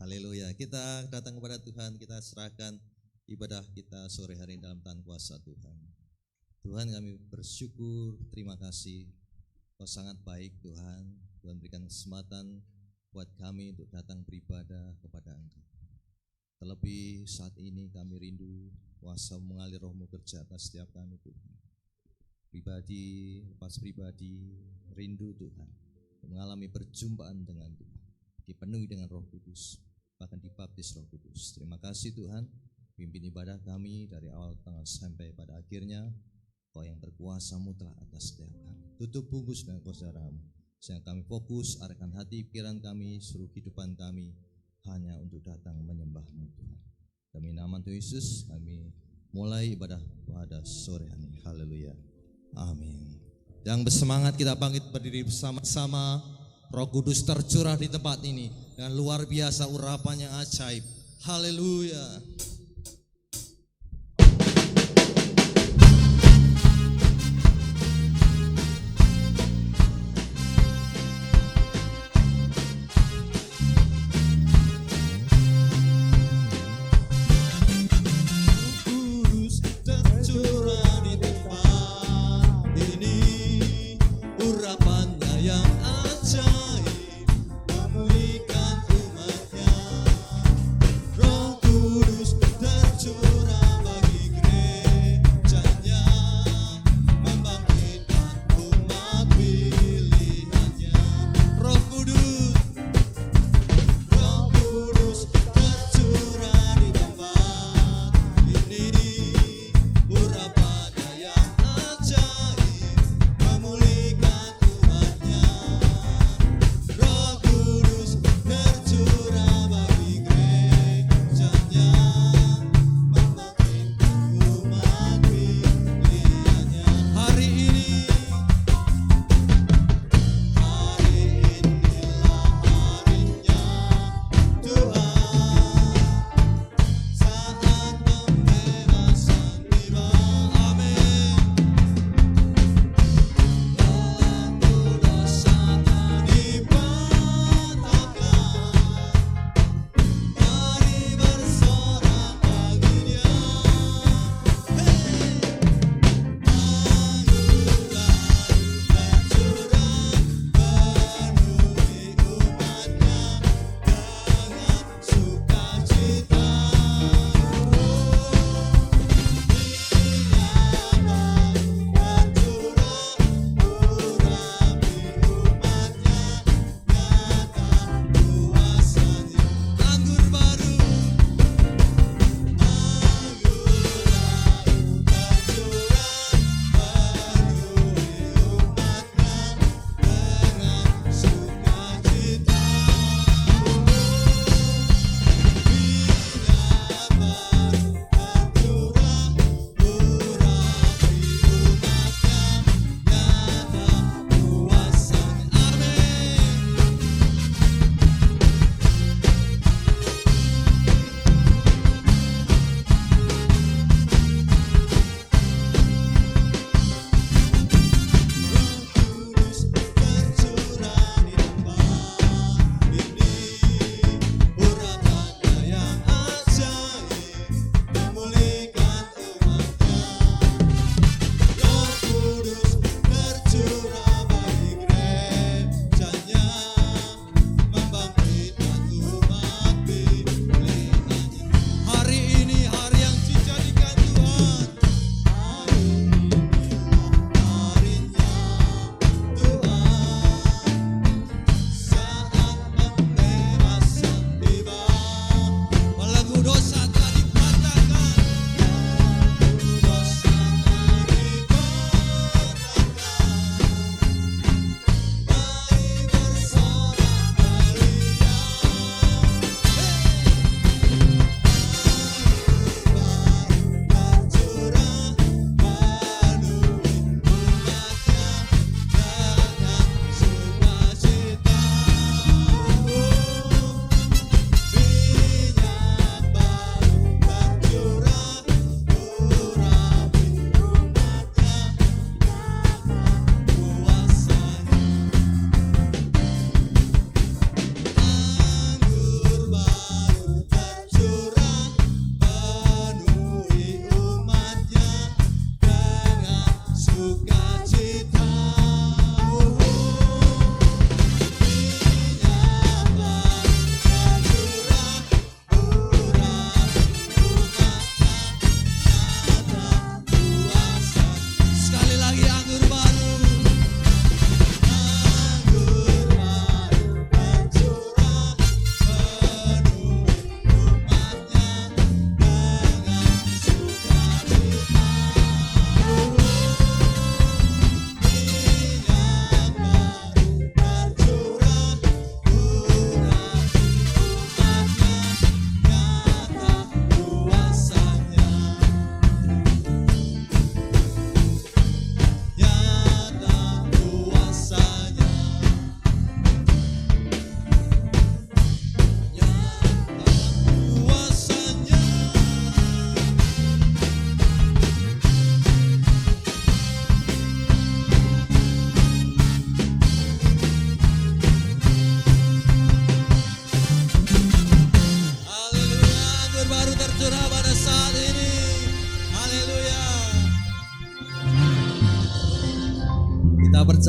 Haleluya. Kita datang kepada Tuhan, kita serahkan ibadah kita sore hari ini dalam tangan kuasa Tuhan. Tuhan, kami bersyukur, terima kasih. Kau sangat baik Tuhan. Tuhan berikan kesempatan buat kami untuk datang beribadah kepada Engkau. Terlebih saat ini kami rindu kuasa mengalir roh-Mu kerja atas setiap kami Tuhan. Pribadi, lepas pribadi, rindu Tuhan. Mengalami perjumpaan dengan Tuhan. Dipenuhi dengan Roh Kudus, bahkan dibaptis Roh Kudus. Terima kasih Tuhan, pimpin ibadah kami dari awal tengah sampai pada akhirnya. Kau yang berkuasa mutlak atas setiap kami. Tutup bungkus dengan kuasa-Mu, sehingga kami fokus, arahkan hati, pikiran kami, seluruh kehidupan kami hanya untuk datang menyembah-Mu Tuhan. Demi nama Tuhan Yesus kami mulai ibadah pada sore hari ini. Haleluya. Amin. Yang bersemangat kita bangkit berdiri bersama-sama. Roh Kudus tercurah di tempat ini dengan luar biasa urapannya ajaib. Haleluya. Kudus tercurah di tempat ini, urapannya yang ajaib memulihkan umatnya. Roh Kudus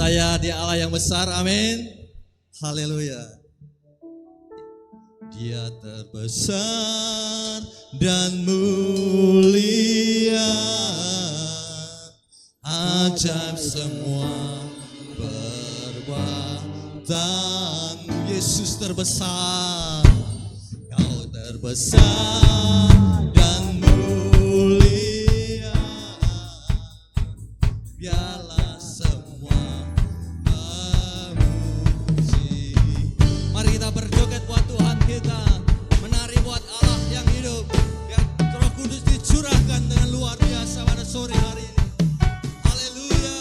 percaya Dia Allah yang besar, amin. Haleluya. Dia terbesar dan mulia, ajaib semua perbuatan. Yesus terbesar, Kau terbesar dan mulia, biarlah semua memuji. Mari kita berjoget buat Tuhan kita, menari buat Allah yang hidup. Biar Roh Kudus dicurahkan dengan luar biasa pada sore hari ini. Haleluya.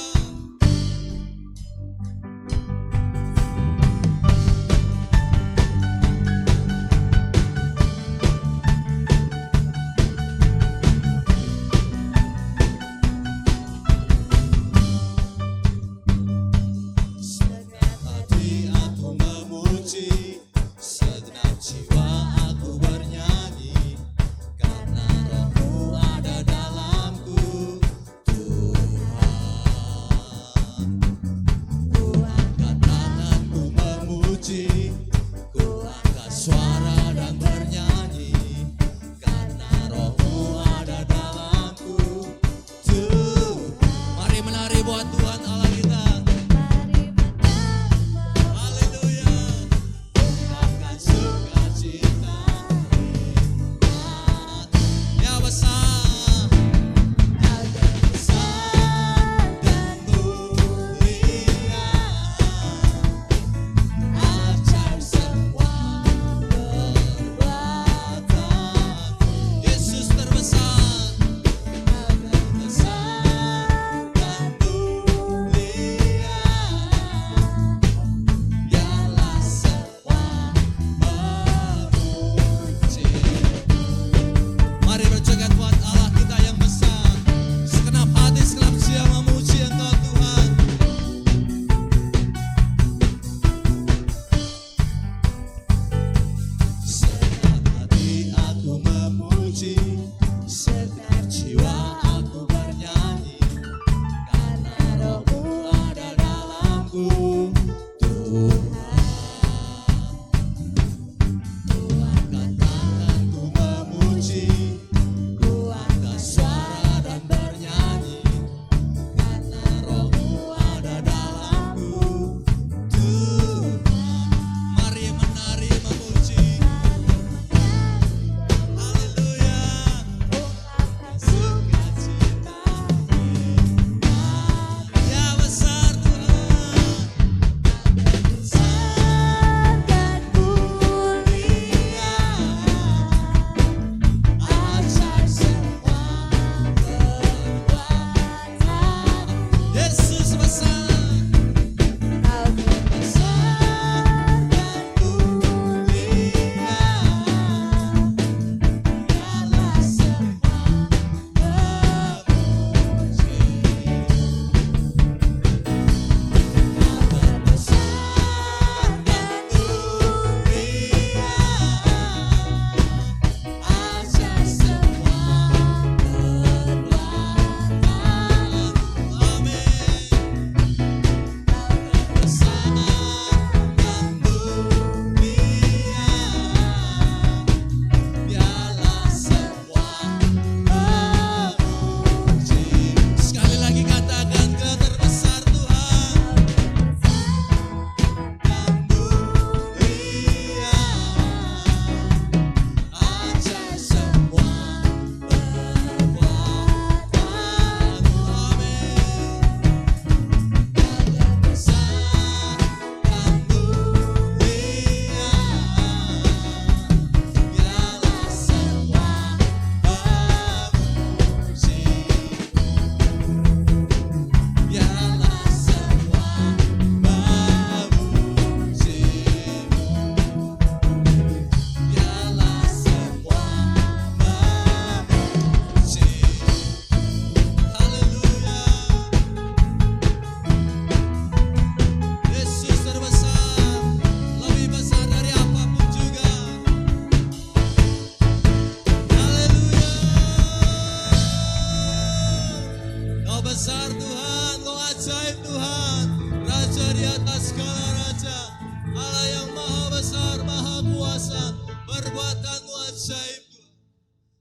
ajaib Tuhan.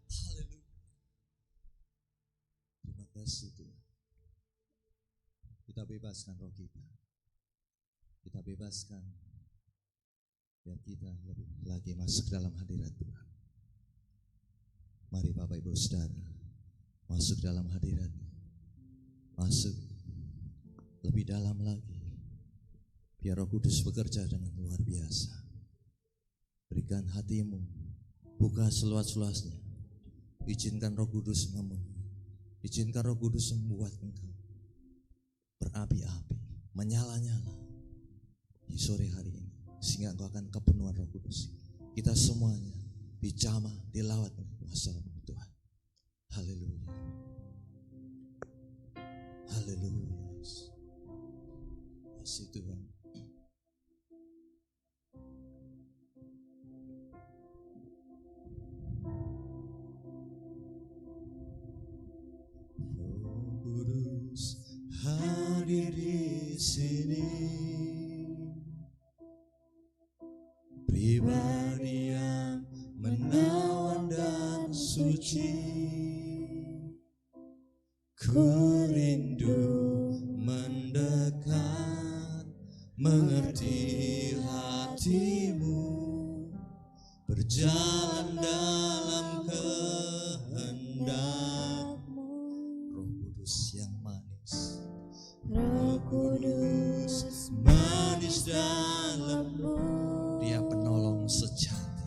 Haleluya. Terima kasih Tuhan. Kita bebaskan roh kita. Kita bebaskan biar kita lebih lagi masuk dalam hadirat Tuhan. Mari Bapak Ibu Saudara masuk dalam hadirat. Masuk lebih dalam lagi. Biar Roh Kudus bekerja dengan luar biasa. Berikan hatimu, buka seluas-luasnya. Izinkan Roh Kudus memenuhi. Izinkan Roh Kudus membuat engkau berapi-api, menyala-nyala di sore hari ini. Sehingga engkau akan kepenuhan Roh Kudus. Kita semuanya dijamah, dilawat oleh kuasa Tuhan. Haleluya. Haleluya. Kasih Tuhan. Roh Kudus hadir di sini. Pribadi yang menawan dan suci. Ku rindu mendekat, mengerti hatimu, berjalan dalam kehendakmu. Roh Kudus yang manis, Roh Kudus manis dalammu. Dia penolong sejati,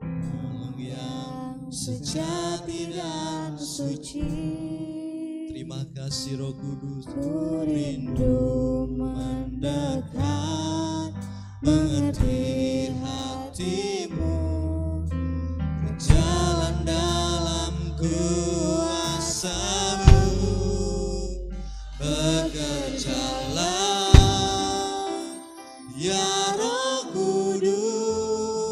penolong yang sejati dan suci. Terima kasih Roh Kudus. Ku rindu mendekat, mengerti hatimu, berjalan dalam kuasa-Mu. Bekerjalah ya Roh Kudus,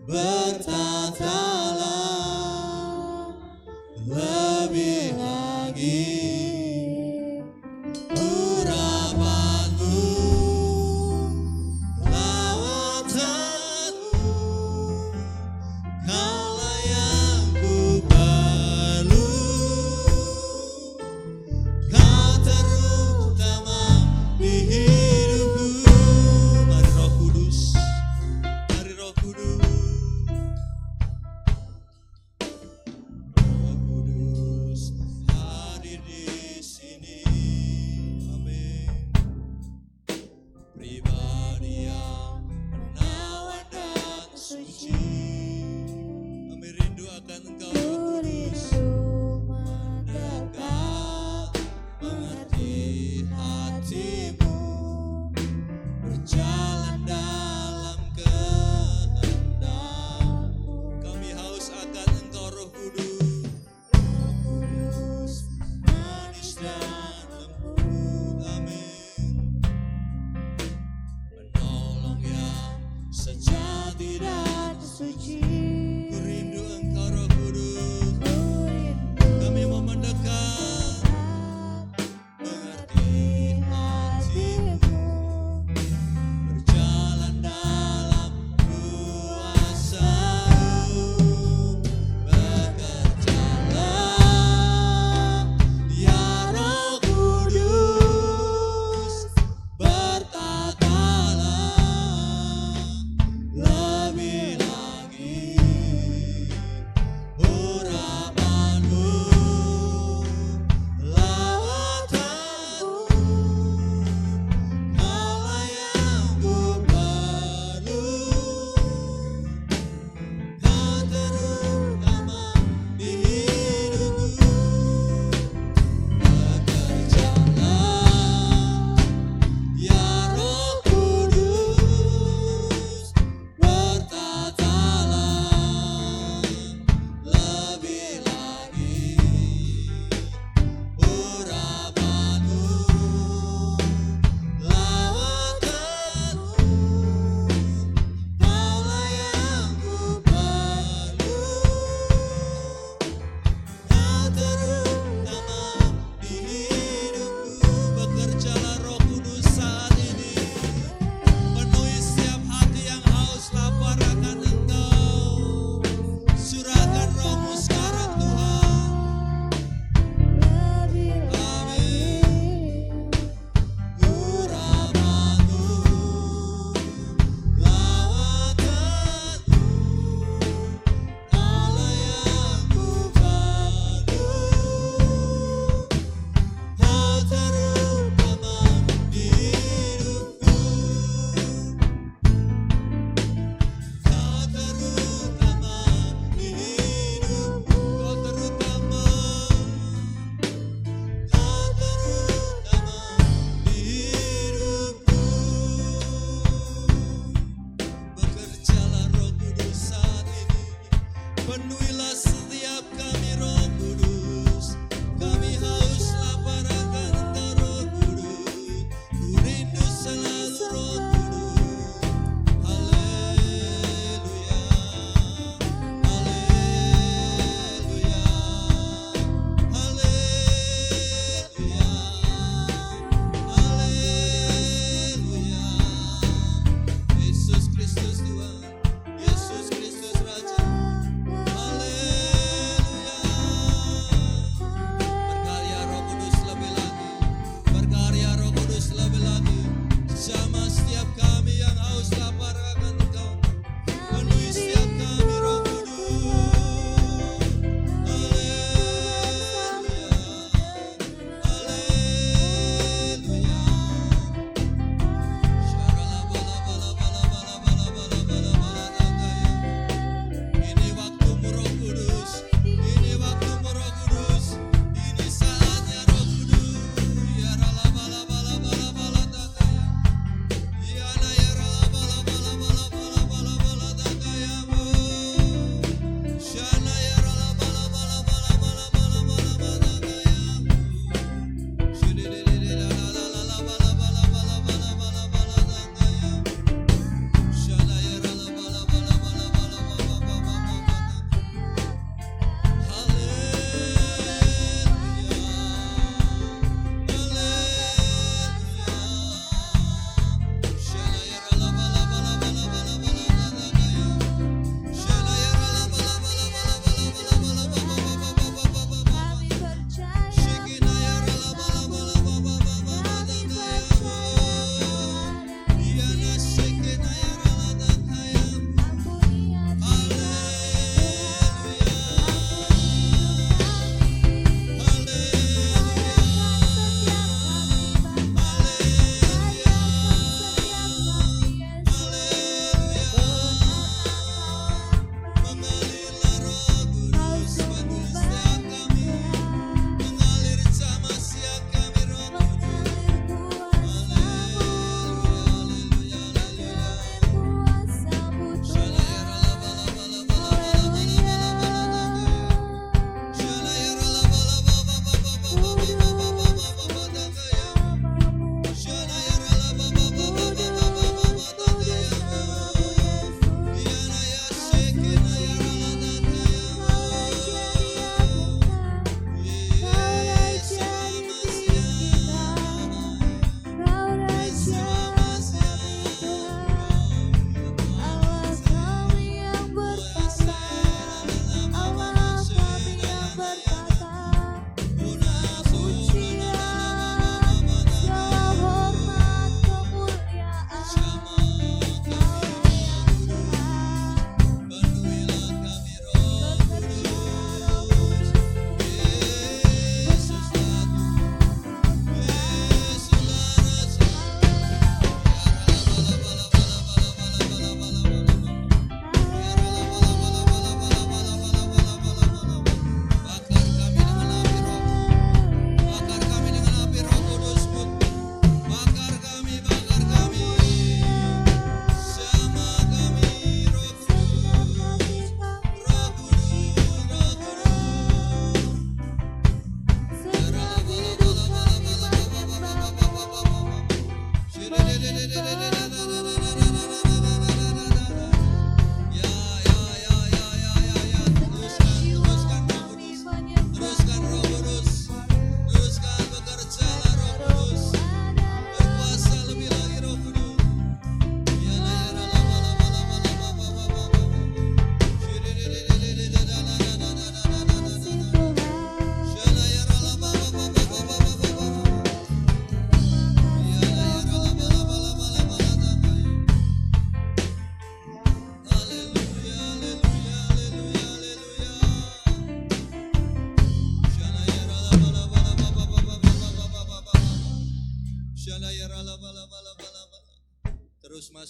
bertatalah lebih lagi. Urapanmu lawan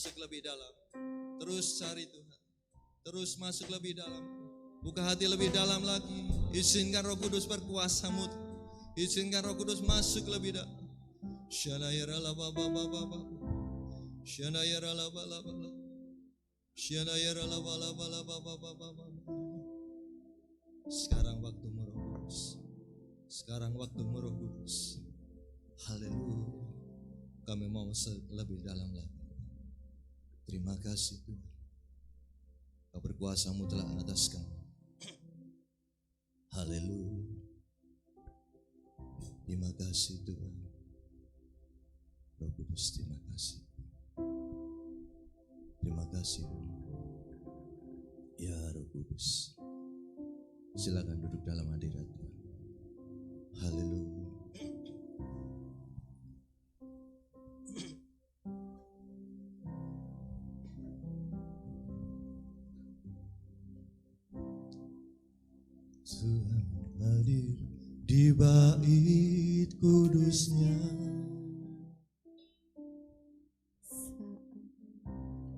masuk lebih dalam. Terus cari Tuhan. Terus masuk lebih dalam. Buka hati lebih dalam lagi. Izinkan Roh Kudus berkuasa-Mu. Izinkan Roh Kudus masuk lebih dalam. Sekarang waktumu Roh Kudus. Sekarang waktumu Roh Kudus. Haleluya. Kami mau lebih dalam lagi. Terima kasih Tuhan. Kau berkuasa-Mu telah atas kami. Haleluya. Terima kasih Tuhan. Roh Kudus, terima kasih. Terima kasih Tuhan. Ya Roh Kudus, silakan duduk dalam hadirat Tuhan. Haleluya. Tuhan hadir di bait kudusnya.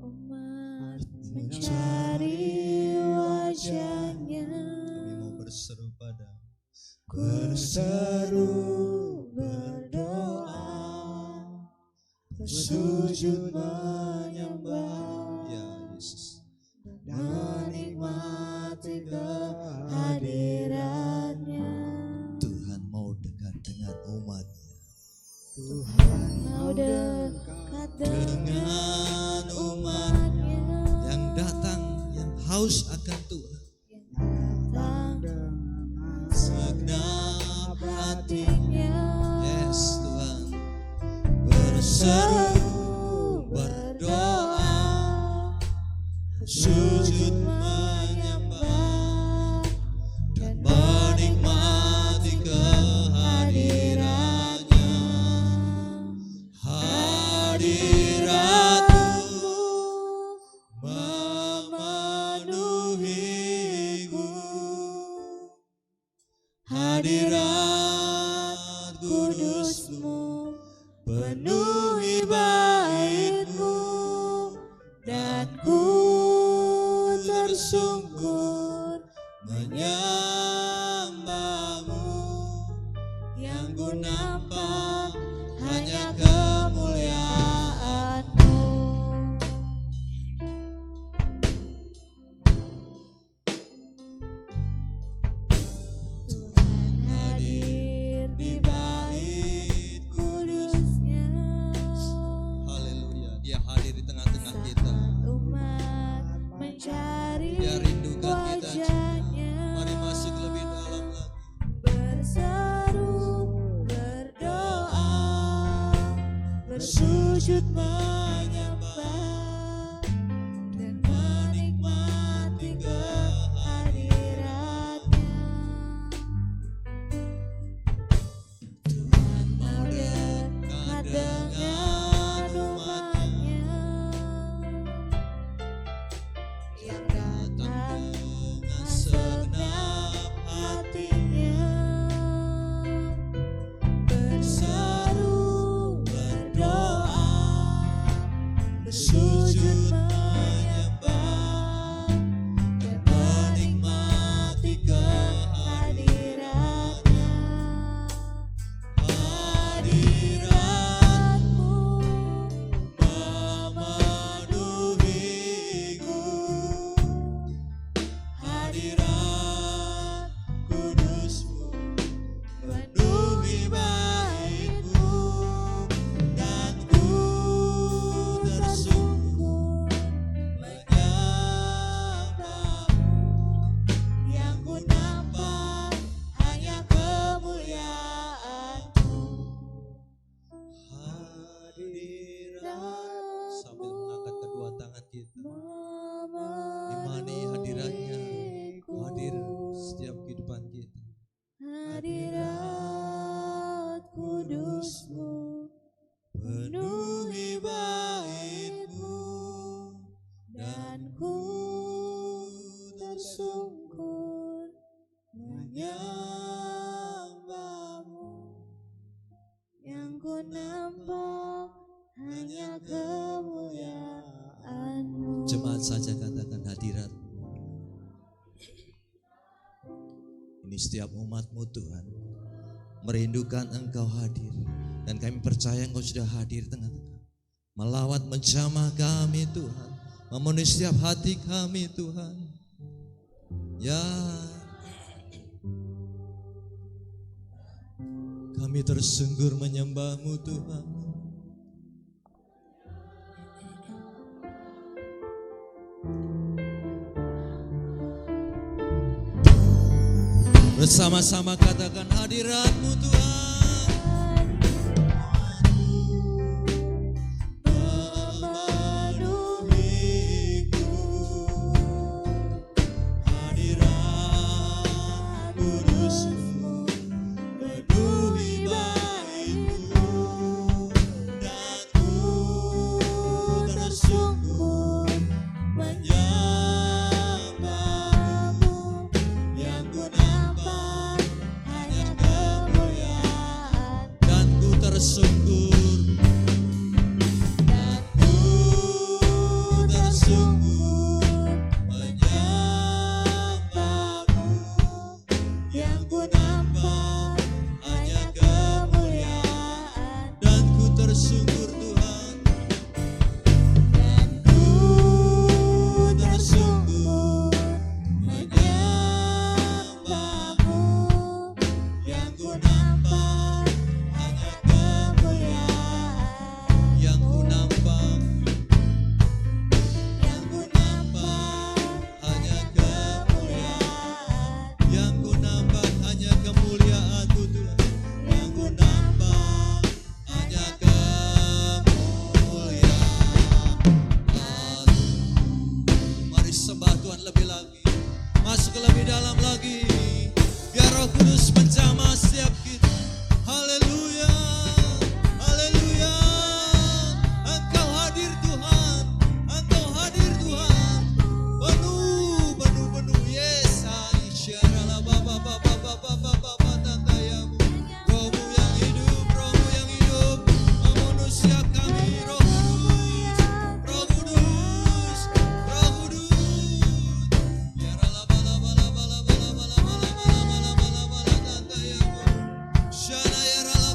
Umat mencari wajahnya. Kami mau berseru pada, berseru, berdoa, bersujud menyembah, ya Yesus, menikmati kehadirannya. Tuhan mau dekat dengan umatnya. Tuhan mau dekat Dengan umatnya yang datang, yang haus akan Tuhan, datang dengan segenap hatinya. yes Tuhan, berseru, berdoa, sujud menyembah, dan menikmati kehadirannya. Hadirat-Mu memenuhiku, hadirat kudus-Mu penuhi bait-Mu, dan ku tersungkur menyembah-Mu. Yang ku nampak hanya kemuliaan-Mu. Tuhan hadir di bait kudusnya. Haleluya, Dia hadir di tengah-tengah kita. Umat mencari Dia rindukan kita. wajahnya. Mari masuk lebih dalam lagi. Berseru, berdoa, bersujud menyembah, dan menikmati kehadirannya. Tuhan mau dekat dengan umatnya yang datang dengan segenap hatinya. Berseru, berdoa, bersujud menyembah, dan menikmati kehadirannya. Hadirat-Mu memenuhiku, hadirat kudus-Mu penuhi bait-Mu, dan ku tersungkur menyembah-Mu. Yang ku nampak hanya kemuliaan-Mu. Hadirat, sambil mengangkat kedua tangan kita, imani hadiratnya, hadir setiap kehidupan kita. Hadirat kudus-Mu penuhi bait-Mu, dan ku tersungkur menyembah-Mu. Yang ku nampak hanya kemuliaan. Jemaat saja katakan hadirat. Ini setiap umat-Mu Tuhan merindukan Engkau hadir. Dan kami percaya Engkau sudah hadir tengah-tengah. Melawat menjamah kami Tuhan. Memenuhi setiap hati kami Tuhan. Ya, kami tersungkur menyembah-Mu Tuhan. Bersama-sama katakan hadirat-Mu Tuhan. Shana yara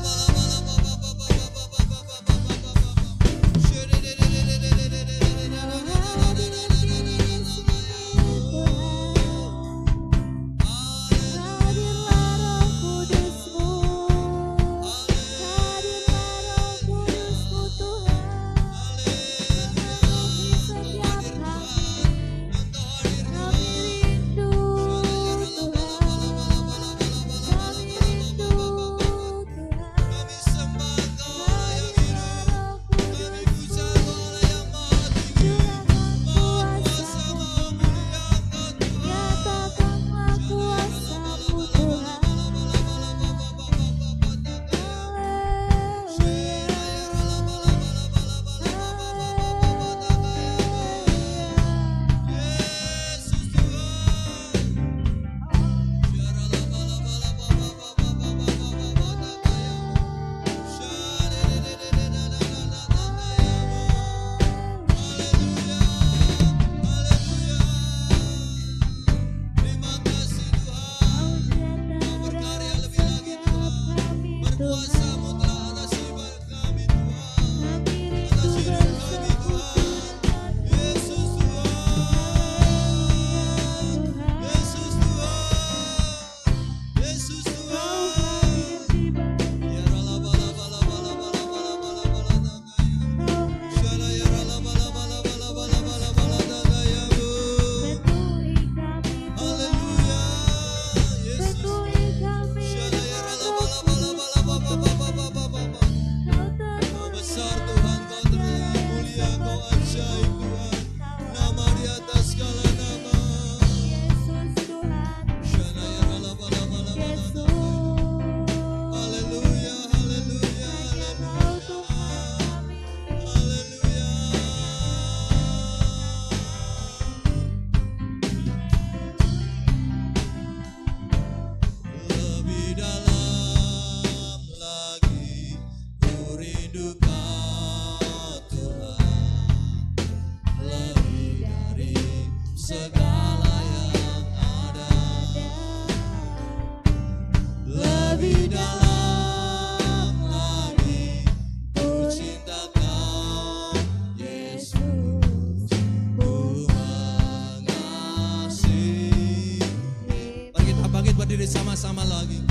berdiri sama-sama lagi.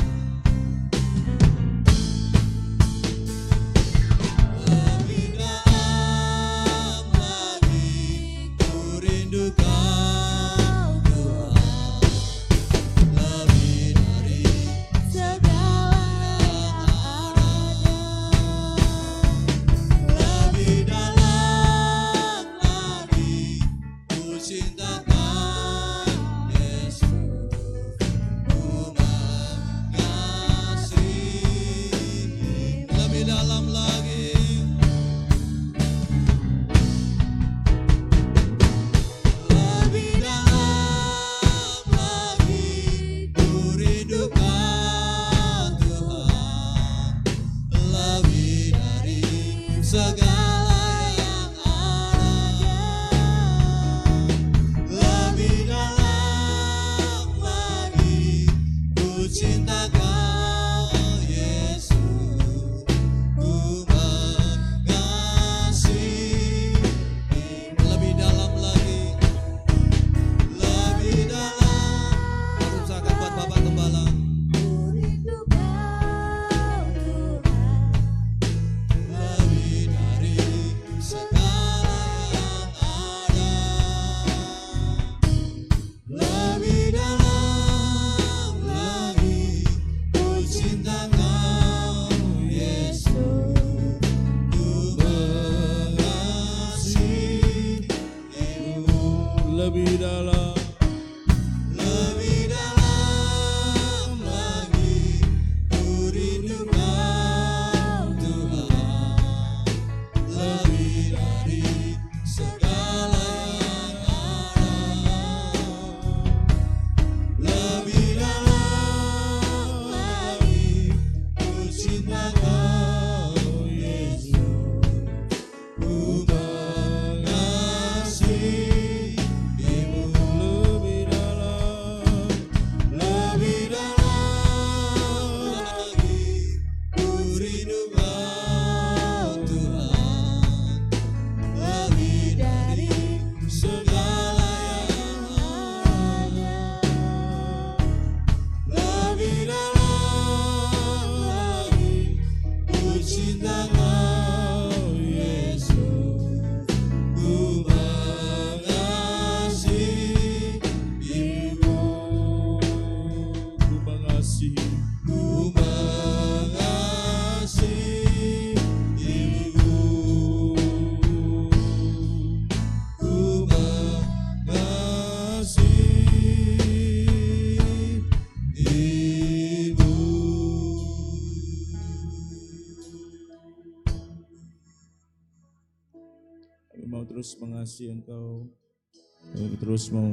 Lebih dalam lagi ku rindu Kau Tuhan, lebih dari segala yang ada. lebih dalam lagi ku cinta Kau Yesus, ku mengasihi. Lebih dalam lagi, lebih dalam lagi ku rindu Kau Tuhan, lebih dari segala yang ada. Lebih dalam lagi ku cinta Kau Yesus, ku mengasihi. Lebih dalam lagi, lebih dalam. Aku usahakan buat Bapak Gembala. Ku rindu Kau Tuhan, Lebih dari segala yang ada. Lebih dalam lagi ku cinta Kau Yesus, ku mengasihimu. Lebih dalam, Lebih dalam lagi ku rindu Kau Tuhan, lebih dari segala yang ada. Lebih dalam lagi ku cinta Kau Yesus, ku mengasihimu. lebih dalam, Lebih dalam lagi ku rindu Kau Tuhan, lebih dari segala yang ada. Lebih dalam lagi ku cinta Kau Yesus, ku mengasihimu. ku mengasihi, Ku mengasihimu, ku kami mau terus mengasihi Engkau, kami terus mau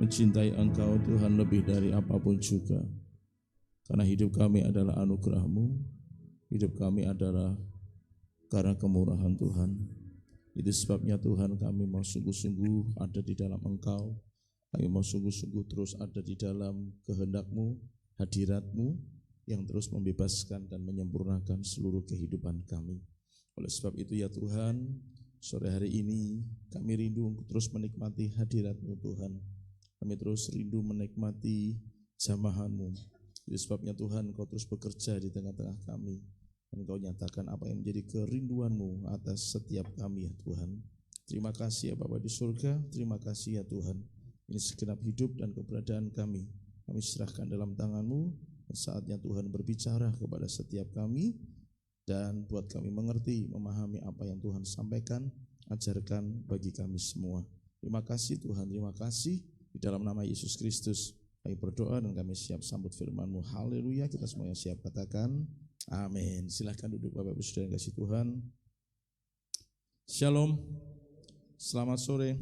mencintai Engkau Tuhan lebih dari apapun juga. Karena hidup kami adalah anugerah-Mu, hidup kami adalah karena kemurahan Tuhan. Itu sebabnya Tuhan kami mau sungguh-sungguh ada di dalam Engkau, kami mau sungguh-sungguh terus ada di dalam kehendak-Mu, hadirat-Mu yang terus membebaskan dan menyempurnakan seluruh kehidupan kami. Oleh sebab itu ya Tuhan, sore hari ini kami rindu untuk terus menikmati hadirat-Mu Tuhan. Kami terus rindu menikmati jamahan-Mu. Itu sebabnya Tuhan, Kau terus bekerja di tengah-tengah kami. Dan Kau nyatakan apa yang menjadi kerinduan-Mu atas setiap kami ya Tuhan. Terima kasih ya Bapa di surga, terima kasih ya Tuhan. Ini segenap hidup dan keberadaan kami serahkan dalam tangan-Mu. Dan saatnya Tuhan berbicara kepada setiap kami. Dan buat kami mengerti, memahami apa yang Tuhan sampaikan, ajarkan bagi kami semua. Terima kasih Tuhan, terima kasih. Di dalam nama Yesus Kristus kami berdoa dan kami siap sambut firman-Mu. Haleluya, kita semuanya siap katakan amin. Silahkan duduk Bapak Ibu Saudara yang kasih Tuhan. Shalom, selamat sore.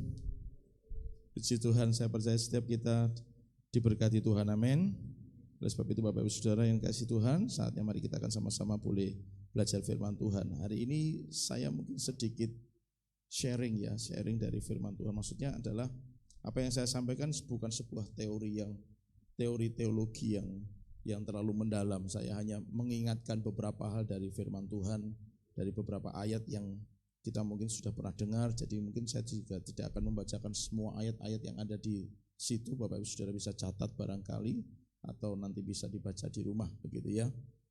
Puji Tuhan, saya percaya setiap kita diberkati Tuhan, amin. Oleh sebab itu Bapak Ibu Saudara yang kasih Tuhan, saatnya mari kita akan sama-sama boleh belajar firman Tuhan. Hari ini saya mungkin sedikit sharing dari firman Tuhan. Maksudnya adalah apa yang saya sampaikan bukan sebuah teori teologi yang terlalu mendalam. Saya hanya mengingatkan beberapa hal dari firman Tuhan, dari beberapa ayat yang kita mungkin sudah pernah dengar. Jadi mungkin saya juga tidak akan membacakan semua ayat-ayat yang ada di situ. Bapak Ibu Saudara bisa catat barangkali. atau nanti bisa dibaca di rumah begitu ya.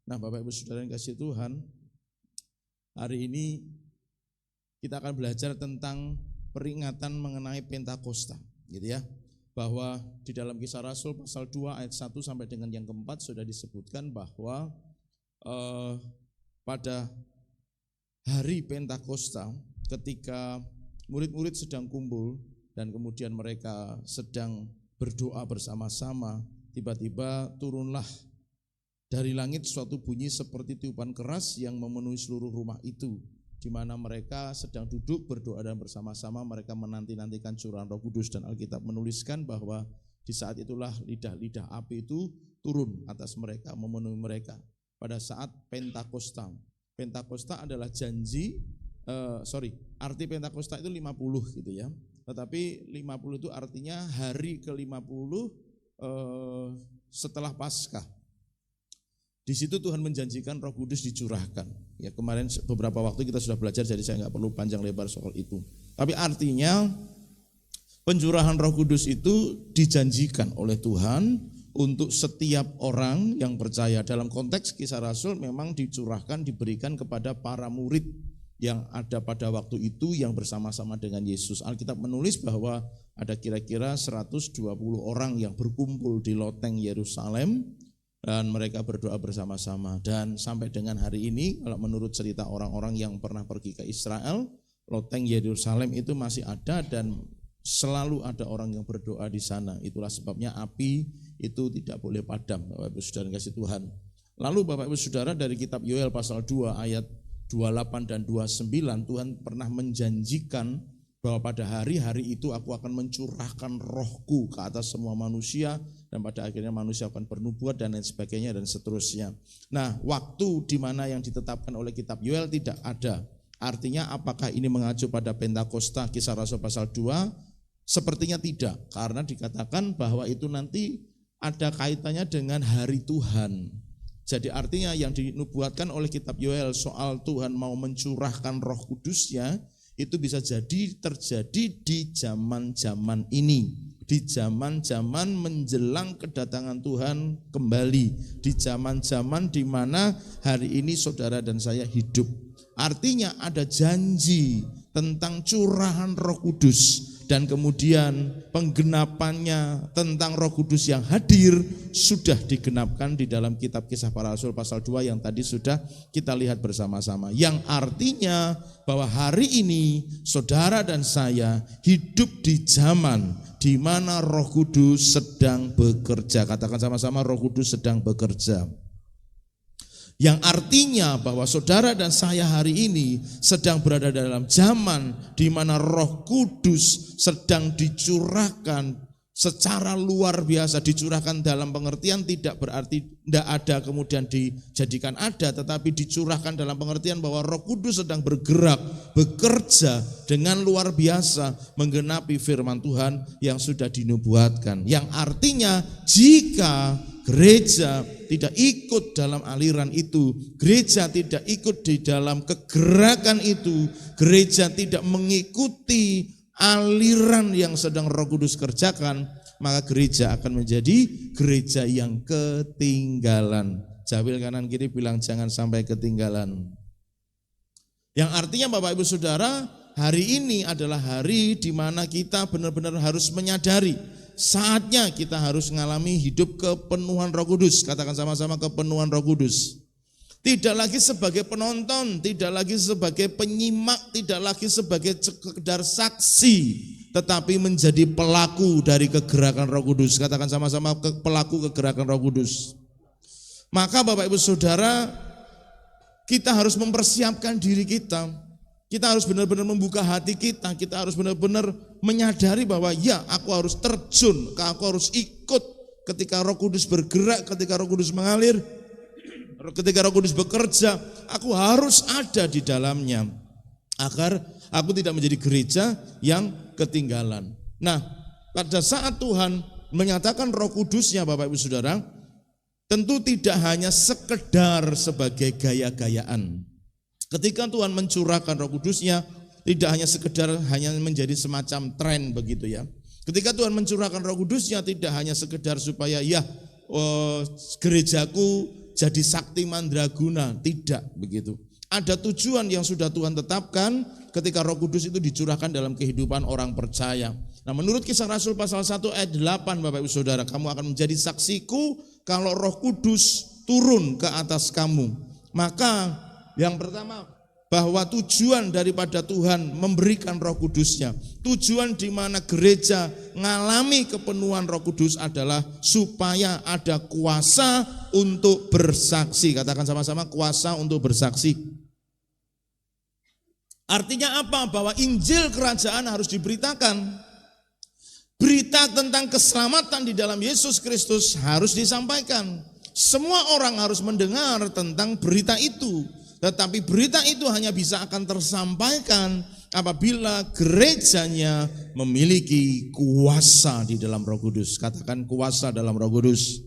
Nah, Bapak Ibu Saudara yang kasih Tuhan, hari ini kita akan belajar tentang peringatan mengenai Pentakosta, gitu ya. Bahwa di dalam Kisah Rasul pasal 2 ayat 1 sampai dengan yang keempat sudah disebutkan bahwa pada hari Pentakosta ketika murid-murid sedang kumpul dan kemudian mereka sedang berdoa bersama-sama, tiba-tiba turunlah dari langit suatu bunyi seperti tiupan keras yang memenuhi seluruh rumah itu, di mana mereka sedang duduk berdoa dan bersama-sama mereka menanti-nantikan curahan Roh Kudus. Dan Alkitab menuliskan bahwa di saat itulah lidah-lidah api itu turun atas mereka, memenuhi mereka pada saat Pentakosta. Pentakosta adalah arti Pentakosta itu 50 gitu ya. Tetapi 50 itu artinya hari ke-50 setelah Paskah. Di situ Tuhan menjanjikan Roh Kudus dicurahkan. Ya, kemarin beberapa waktu kita sudah belajar, jadi saya nggak perlu panjang lebar soal itu. Tapi artinya pencurahan Roh Kudus itu dijanjikan oleh Tuhan untuk setiap orang yang percaya. Dalam konteks Kisah Rasul memang dicurahkan, diberikan kepada para murid yang ada pada waktu itu yang bersama-sama dengan Yesus. Alkitab menulis bahwa ada kira-kira 120 orang yang berkumpul di loteng Yerusalem dan mereka berdoa bersama-sama. Dan sampai dengan hari ini, kalau menurut cerita orang-orang yang pernah pergi ke Israel, loteng Yerusalem itu masih ada dan selalu ada orang yang berdoa di sana. Itulah sebabnya api itu tidak boleh padam, Bapak Ibu Saudara kasih Tuhan. Lalu Bapak Ibu Saudara, dari kitab Yoel pasal 2 ayat 28 dan 29, Tuhan pernah menjanjikan bahwa pada hari-hari itu aku akan mencurahkan rohku ke atas semua manusia, dan pada akhirnya manusia akan bernubuat dan lain sebagainya dan seterusnya. Nah, waktu di mana yang ditetapkan oleh kitab Yoel tidak ada. Artinya apakah ini mengacu pada Pentakosta Kisah Rasul pasal 2? Sepertinya tidak, karena dikatakan bahwa itu nanti ada kaitannya dengan hari Tuhan. Jadi artinya yang dinubuatkan oleh kitab Yoel soal Tuhan mau mencurahkan Roh Kudusnya itu bisa jadi terjadi di zaman-zaman ini, di zaman-zaman menjelang kedatangan Tuhan kembali, di zaman-zaman di mana hari ini saudara dan saya hidup. Artinya ada janji tentang curahan Roh Kudus, dan kemudian penggenapannya tentang Roh Kudus yang hadir sudah digenapkan di dalam kitab Kisah Para Rasul pasal 2 yang tadi sudah kita lihat bersama-sama. Yang artinya bahwa hari ini saudara dan saya hidup di zaman di mana Roh Kudus sedang bekerja. Katakan sama-sama, Roh Kudus sedang bekerja. Yang artinya bahwa saudara dan saya hari ini sedang berada dalam zaman di mana Roh Kudus sedang dicurahkan secara luar biasa. Dicurahkan dalam pengertian tidak berarti tidak ada kemudian dijadikan ada, tetapi dicurahkan dalam pengertian bahwa Roh Kudus sedang bergerak, bekerja dengan luar biasa menggenapi firman Tuhan yang sudah dinubuatkan. Yang artinya jika gereja tidak ikut dalam aliran itu, gereja tidak ikut di dalam kegerakan itu, gereja tidak mengikuti aliran yang sedang Roh Kudus kerjakan, maka gereja akan menjadi gereja yang ketinggalan. Jawil kanan kiri bilang jangan sampai ketinggalan. Yang artinya Bapak Ibu Saudara, hari ini adalah hari di mana kita benar-benar harus menyadari saatnya kita harus mengalami hidup kepenuhan Roh Kudus. Katakan sama-sama, kepenuhan Roh Kudus. Tidak lagi sebagai penonton, tidak lagi sebagai penyimak, tidak lagi sebagai sekedar saksi, tetapi menjadi pelaku dari kegerakan Roh Kudus. Katakan sama-sama, pelaku kegerakan Roh Kudus. Maka Bapak Ibu Saudara, kita harus mempersiapkan diri kita. Kita harus benar-benar membuka hati kita. Kita harus benar-benar menyadari bahwa ya, aku harus terjun, aku harus ikut ketika Roh Kudus bergerak, ketika Roh Kudus mengalir, ketika Roh Kudus bekerja, aku harus ada di dalamnya agar aku tidak menjadi gereja yang ketinggalan. Nah, pada saat Tuhan menyatakan Roh Kudusnya Bapak Ibu Saudara, tentu tidak hanya sekedar sebagai gaya-gayaan. Ketika Tuhan mencurahkan Roh Kudusnya, tidak hanya sekedar hanya menjadi semacam tren begitu ya. Ketika Tuhan mencurahkan Roh Kudusnya, tidak hanya sekedar supaya ya, gerejaku jadi sakti mandraguna, tidak begitu. Ada tujuan yang sudah Tuhan tetapkan ketika Roh Kudus itu dicurahkan dalam kehidupan orang percaya. Nah, menurut Kisah Rasul pasal 1 ayat 8, Bapak Ibu Saudara, kamu akan menjadi saksiku kalau Roh Kudus turun ke atas kamu. Maka yang pertama, bahwa tujuan daripada Tuhan memberikan Roh Kudus-Nya, tujuan di mana gereja mengalami kepenuhan Roh Kudus adalah supaya ada kuasa untuk bersaksi. Katakan sama-sama, kuasa untuk bersaksi. Artinya apa? Bahwa Injil kerajaan harus diberitakan. Berita tentang keselamatan di dalam Yesus Kristus harus disampaikan. Semua orang harus mendengar tentang berita itu. Tetapi berita itu hanya bisa akan tersampaikan apabila gerejanya memiliki kuasa di dalam Roh Kudus. Katakan kuasa dalam Roh Kudus.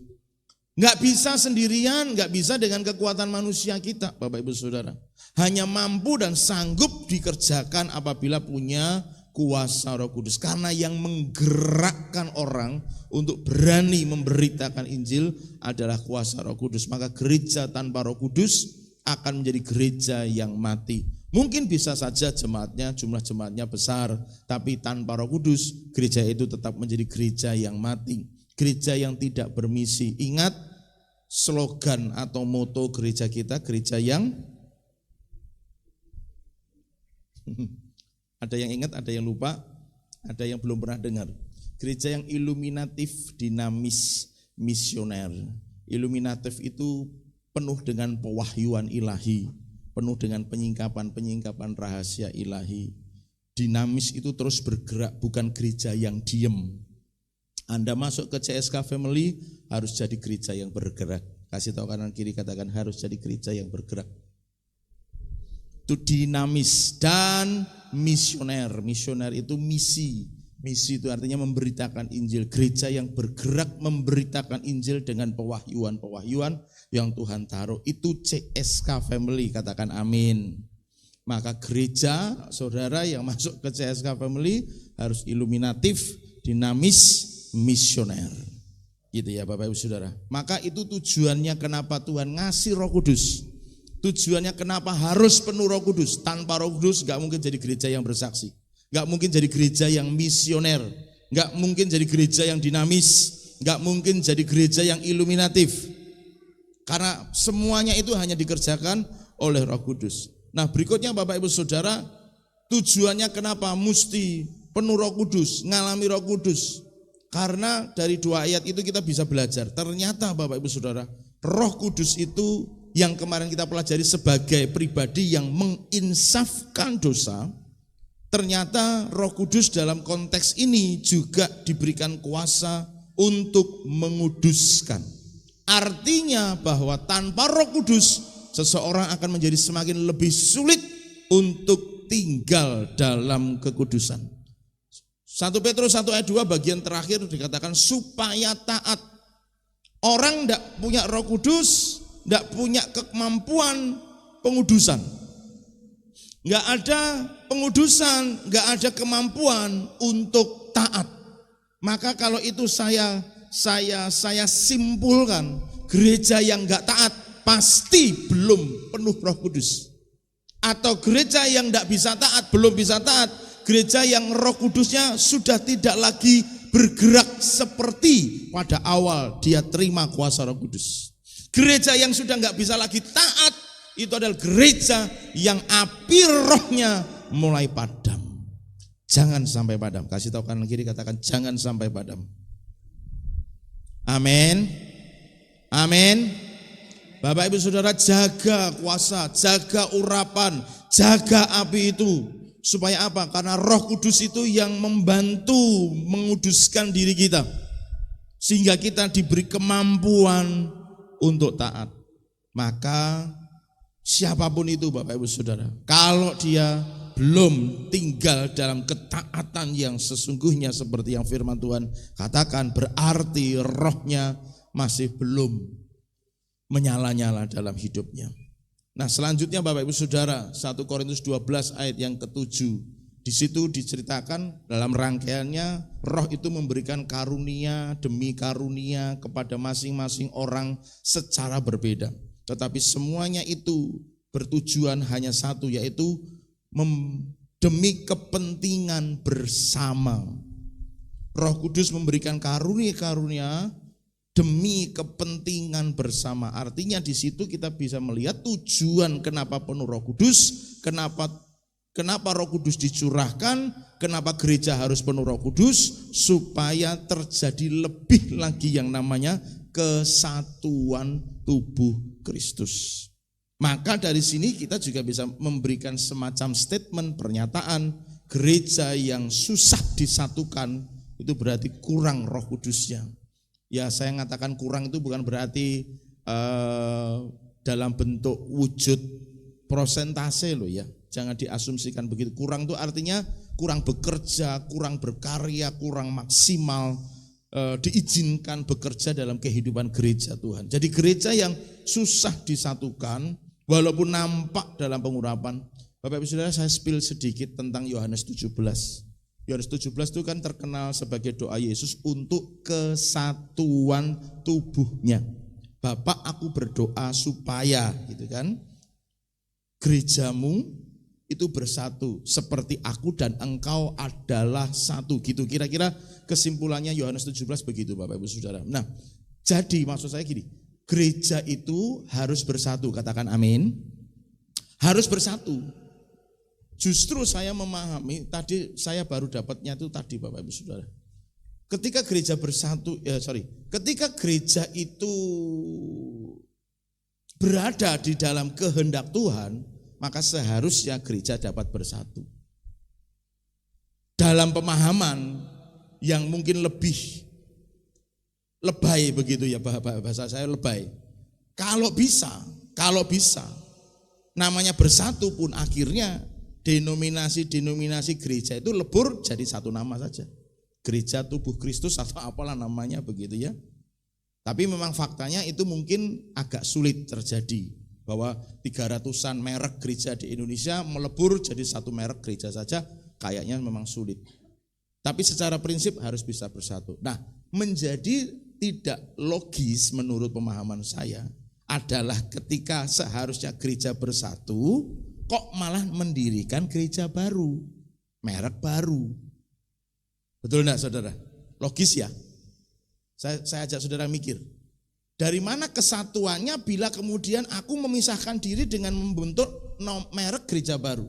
Enggak bisa sendirian, enggak bisa dengan kekuatan manusia kita, Bapak Ibu Saudara. Hanya mampu dan sanggup dikerjakan apabila punya kuasa Roh Kudus. Karena yang menggerakkan orang untuk berani memberitakan Injil adalah kuasa Roh Kudus. Maka gereja tanpa Roh Kudus akan menjadi gereja yang mati. Mungkin bisa saja jumlah jemaatnya besar, tapi tanpa Roh Kudus gereja itu tetap menjadi gereja yang mati, gereja yang tidak bermisi. Ingat slogan atau moto gereja kita, gereja yang ada yang ingat, ada yang lupa, ada yang belum pernah dengar. Gereja yang iluminatif, dinamis, misioner. Iluminatif itu penuh dengan pewahyuan ilahi, penuh dengan penyingkapan rahasia ilahi. Dinamis itu terus bergerak, bukan gereja yang diem. Anda masuk ke CSK Family harus jadi gereja yang bergerak. Kasih tahu kanan kiri, katakan harus jadi gereja yang bergerak. Itu dinamis dan misioner. Misioner itu misi. Misi itu artinya memberitakan Injil. Gereja yang bergerak memberitakan Injil dengan pewahyuan yang Tuhan taruh. Itu CSK Family, katakan amin. Maka gereja saudara yang masuk ke CSK Family harus iluminatif, dinamis, misioner. Gitu ya Bapak Ibu Saudara. Maka itu tujuannya kenapa Tuhan ngasih Roh Kudus. Tujuannya kenapa harus penuh Roh Kudus. Tanpa Roh Kudus gak mungkin jadi gereja yang bersaksi, gak mungkin jadi gereja yang misioner, gak mungkin jadi gereja yang dinamis, gak mungkin jadi gereja yang iluminatif. Karena semuanya itu hanya dikerjakan oleh Roh Kudus. Nah berikutnya Bapak Ibu Saudara, tujuannya kenapa mesti penuh Roh Kudus, ngalami Roh Kudus. Karena dari 2 ayat itu kita bisa belajar. Ternyata Bapak Ibu Saudara, Roh Kudus itu yang kemarin kita pelajari sebagai pribadi yang menginsafkan dosa. Ternyata Roh Kudus dalam konteks ini juga diberikan kuasa untuk menguduskan. Artinya bahwa tanpa Roh Kudus seseorang akan menjadi semakin lebih sulit untuk tinggal dalam kekudusan. 1 Petrus 1 ayat 2 bagian terakhir dikatakan supaya taat. Orang tidak punya Roh Kudus, tidak punya kemampuan pengudusan. Enggak ada pengudusan, enggak ada kemampuan untuk taat. Maka kalau itu saya simpulkan, gereja yang enggak taat pasti belum penuh Roh Kudus. Atau gereja yang enggak bisa taat, belum bisa taat, gereja yang Roh Kudusnya sudah tidak lagi bergerak seperti pada awal dia terima kuasa Roh Kudus. Gereja yang sudah enggak bisa lagi taat, itu adalah gereja yang api rohnya mulai padam. Jangan sampai padam. Kasih tahu kanan kiri, katakan jangan sampai padam. Amin. Amin. Bapak Ibu Saudara, jaga kuasa, jaga urapan, jaga api itu. Supaya apa? Karena Roh Kudus itu yang membantu menguduskan diri kita. Sehingga kita diberi kemampuan untuk taat. Maka siapapun itu Bapak Ibu Saudara, kalau dia belum tinggal dalam ketaatan yang sesungguhnya seperti yang firman Tuhan katakan, berarti rohnya masih belum menyala-nyala dalam hidupnya. Nah selanjutnya Bapak Ibu Saudara, 1 Korintus 12 ayat yang ke-7 Di situ diceritakan dalam rangkaiannya Roh itu memberikan karunia demi karunia kepada masing-masing orang secara berbeda. Tetapi semuanya itu bertujuan hanya satu, yaitu demi kepentingan bersama. Roh Kudus memberikan karunia-karunia demi kepentingan bersama. Artinya di situ kita bisa melihat tujuan kenapa penuh Roh Kudus, kenapa Roh Kudus dicurahkan, kenapa gereja harus penuh Roh Kudus, supaya terjadi lebih lagi yang namanya kesatuan tubuh Kristus. Maka dari sini kita juga bisa memberikan semacam statement, pernyataan, gereja yang susah disatukan itu berarti kurang Roh Kudusnya. Ya, saya mengatakan kurang itu bukan berarti dalam bentuk wujud prosentase loh ya. Jangan diasumsikan begitu. Kurang itu artinya kurang bekerja, kurang berkarya, kurang maksimal, diizinkan bekerja dalam kehidupan gereja Tuhan. Jadi gereja yang susah disatukan walaupun nampak dalam pengurapan. Bapak Ibu Saudara, saya spill sedikit tentang Yohanes 17. Yohanes 17 itu kan terkenal sebagai doa Yesus untuk kesatuan tubuhnya. Bapak, aku berdoa supaya gitu kan gerejamu itu bersatu seperti aku dan engkau adalah satu, gitu. Kira-kira kesimpulannya Yohanes 17 begitu Bapak Ibu Saudara. Nah, jadi maksud saya gini, gereja itu harus bersatu, katakan amin. Harus bersatu. Justru saya memahami, tadi saya baru dapatnya itu tadi Bapak Ibu Saudara. Ketika gereja bersatu, ketika gereja itu berada di dalam kehendak Tuhan, maka seharusnya gereja dapat bersatu. Dalam pemahaman yang mungkin lebih lebay begitu ya, bahasa saya lebay. Kalau bisa, namanya bersatu pun akhirnya denominasi gereja itu lebur jadi satu nama saja. Gereja tubuh Kristus atau apalah namanya begitu ya. Tapi memang faktanya itu mungkin agak sulit terjadi. Bahwa 300-an merek gereja di Indonesia melebur jadi satu merek gereja saja kayaknya memang sulit. Tapi secara prinsip harus bisa bersatu. Nah, menjadi tidak logis menurut pemahaman saya adalah ketika seharusnya gereja bersatu, kok malah mendirikan gereja baru, merek baru. Betul enggak saudara? Logis ya? Saya ajak saudara mikir. Dari mana kesatuannya bila kemudian aku memisahkan diri dengan membentuk merek gereja baru?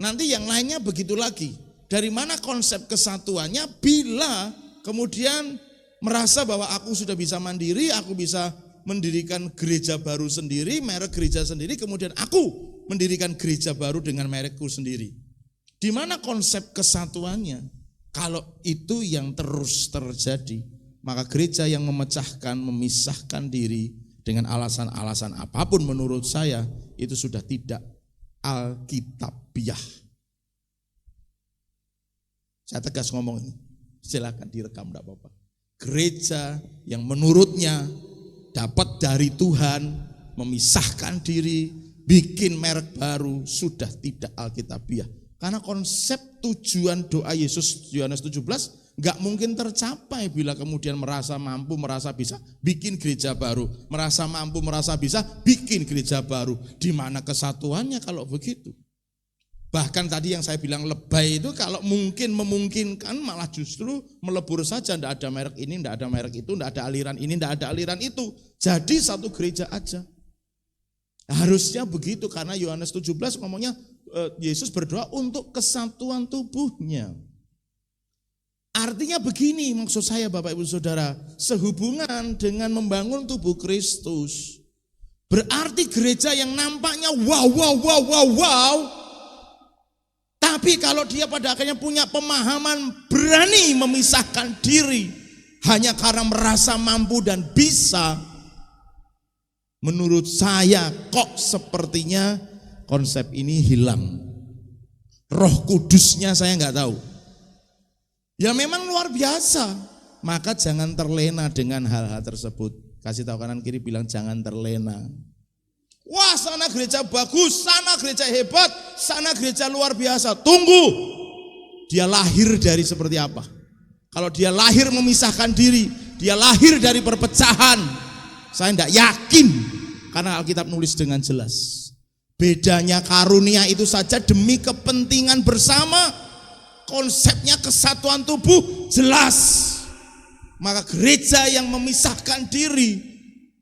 Nanti yang lainnya begitu lagi. Dari mana konsep kesatuannya bila kemudian merasa bahwa aku sudah bisa mandiri, aku bisa mendirikan gereja baru sendiri, merek gereja sendiri, kemudian aku mendirikan gereja baru dengan merekku sendiri. Di mana konsep kesatuannya? Kalau itu yang terus terjadi, maka gereja yang memecahkan, memisahkan diri dengan alasan-alasan apapun menurut saya itu sudah tidak alkitabiah. Saya tegas ngomong ini, silakan direkam enggak apa-apa. Gereja yang menurutnya dapat dari Tuhan memisahkan diri, bikin merek baru sudah tidak alkitabiah. Karena konsep tujuan doa Yesus Yohanes 17 enggak mungkin tercapai bila kemudian merasa mampu, merasa bisa bikin gereja baru, merasa mampu, merasa bisa bikin gereja baru. Di mana kesatuannya kalau begitu? Bahkan tadi yang saya bilang lebay itu kalau mungkin memungkinkan malah justru melebur saja, enggak ada merek ini, enggak ada merek itu, enggak ada aliran ini, enggak ada aliran itu. Jadi satu gereja aja. Harusnya begitu karena Yohanes 17 ngomongnya Yesus berdoa untuk kesatuan tubuhnya. Artinya begini maksud saya Bapak Ibu Saudara, sehubungan dengan membangun tubuh Kristus, berarti gereja yang nampaknya wow, tapi kalau dia pada akhirnya punya pemahaman berani memisahkan diri hanya karena merasa mampu dan bisa, menurut saya kok sepertinya konsep ini hilang. Roh Kudusnya saya enggak tahu. Ya memang luar biasa, maka jangan terlena dengan hal-hal tersebut. Kasih tahu kanan kiri, bilang jangan terlena. Wah, sana gereja bagus, sana gereja hebat, sana gereja luar biasa. Tunggu, dia lahir dari seperti apa. Kalau dia lahir memisahkan diri, dia lahir dari perpecahan, saya tidak yakin, karena Alkitab nulis dengan jelas. Bedanya karunia itu saja demi kepentingan bersama, konsepnya kesatuan tubuh jelas. Maka gereja yang memisahkan diri,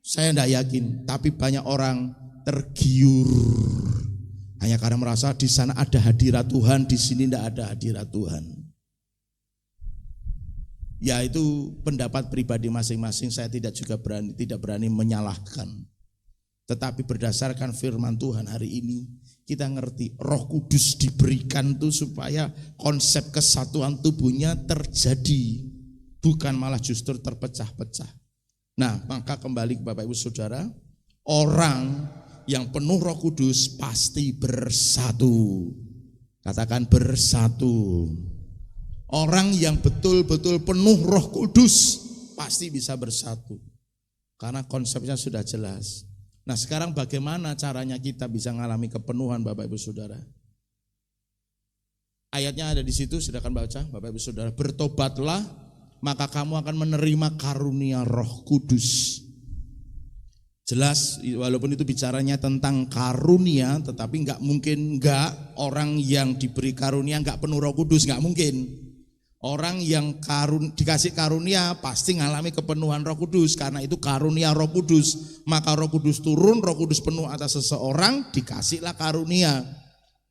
saya tidak yakin, tapi banyak orang tergiur hanya karena merasa di sana ada hadirat Tuhan, di sini tidak ada hadirat Tuhan. Ya, itu pendapat pribadi masing-masing, saya tidak berani menyalahkan. Tetapi berdasarkan firman Tuhan hari ini, kita ngerti Roh Kudus diberikan itu supaya konsep kesatuan tubuhnya terjadi, bukan malah justru terpecah-pecah. Nah, maka kembali ke Bapak Ibu Saudara, orang yang penuh Roh Kudus pasti bersatu. Katakan bersatu. Orang yang betul-betul penuh Roh Kudus pasti bisa bersatu, karena konsepnya sudah jelas. Nah, sekarang bagaimana caranya kita bisa mengalami kepenuhan, Bapak Ibu Saudara? Ayatnya ada di situ, silakan baca Bapak Ibu Saudara. Bertobatlah, maka kamu akan menerima karunia Roh Kudus. Jelas, walaupun itu bicaranya tentang karunia, tetapi nggak mungkin orang yang diberi karunia nggak penuh Roh Kudus, nggak mungkin. Orang yang dikasih karunia pasti ngalami kepenuhan Roh Kudus, karena itu karunia Roh Kudus. Maka Roh Kudus turun, Roh Kudus penuh atas seseorang, dikasihlah karunia.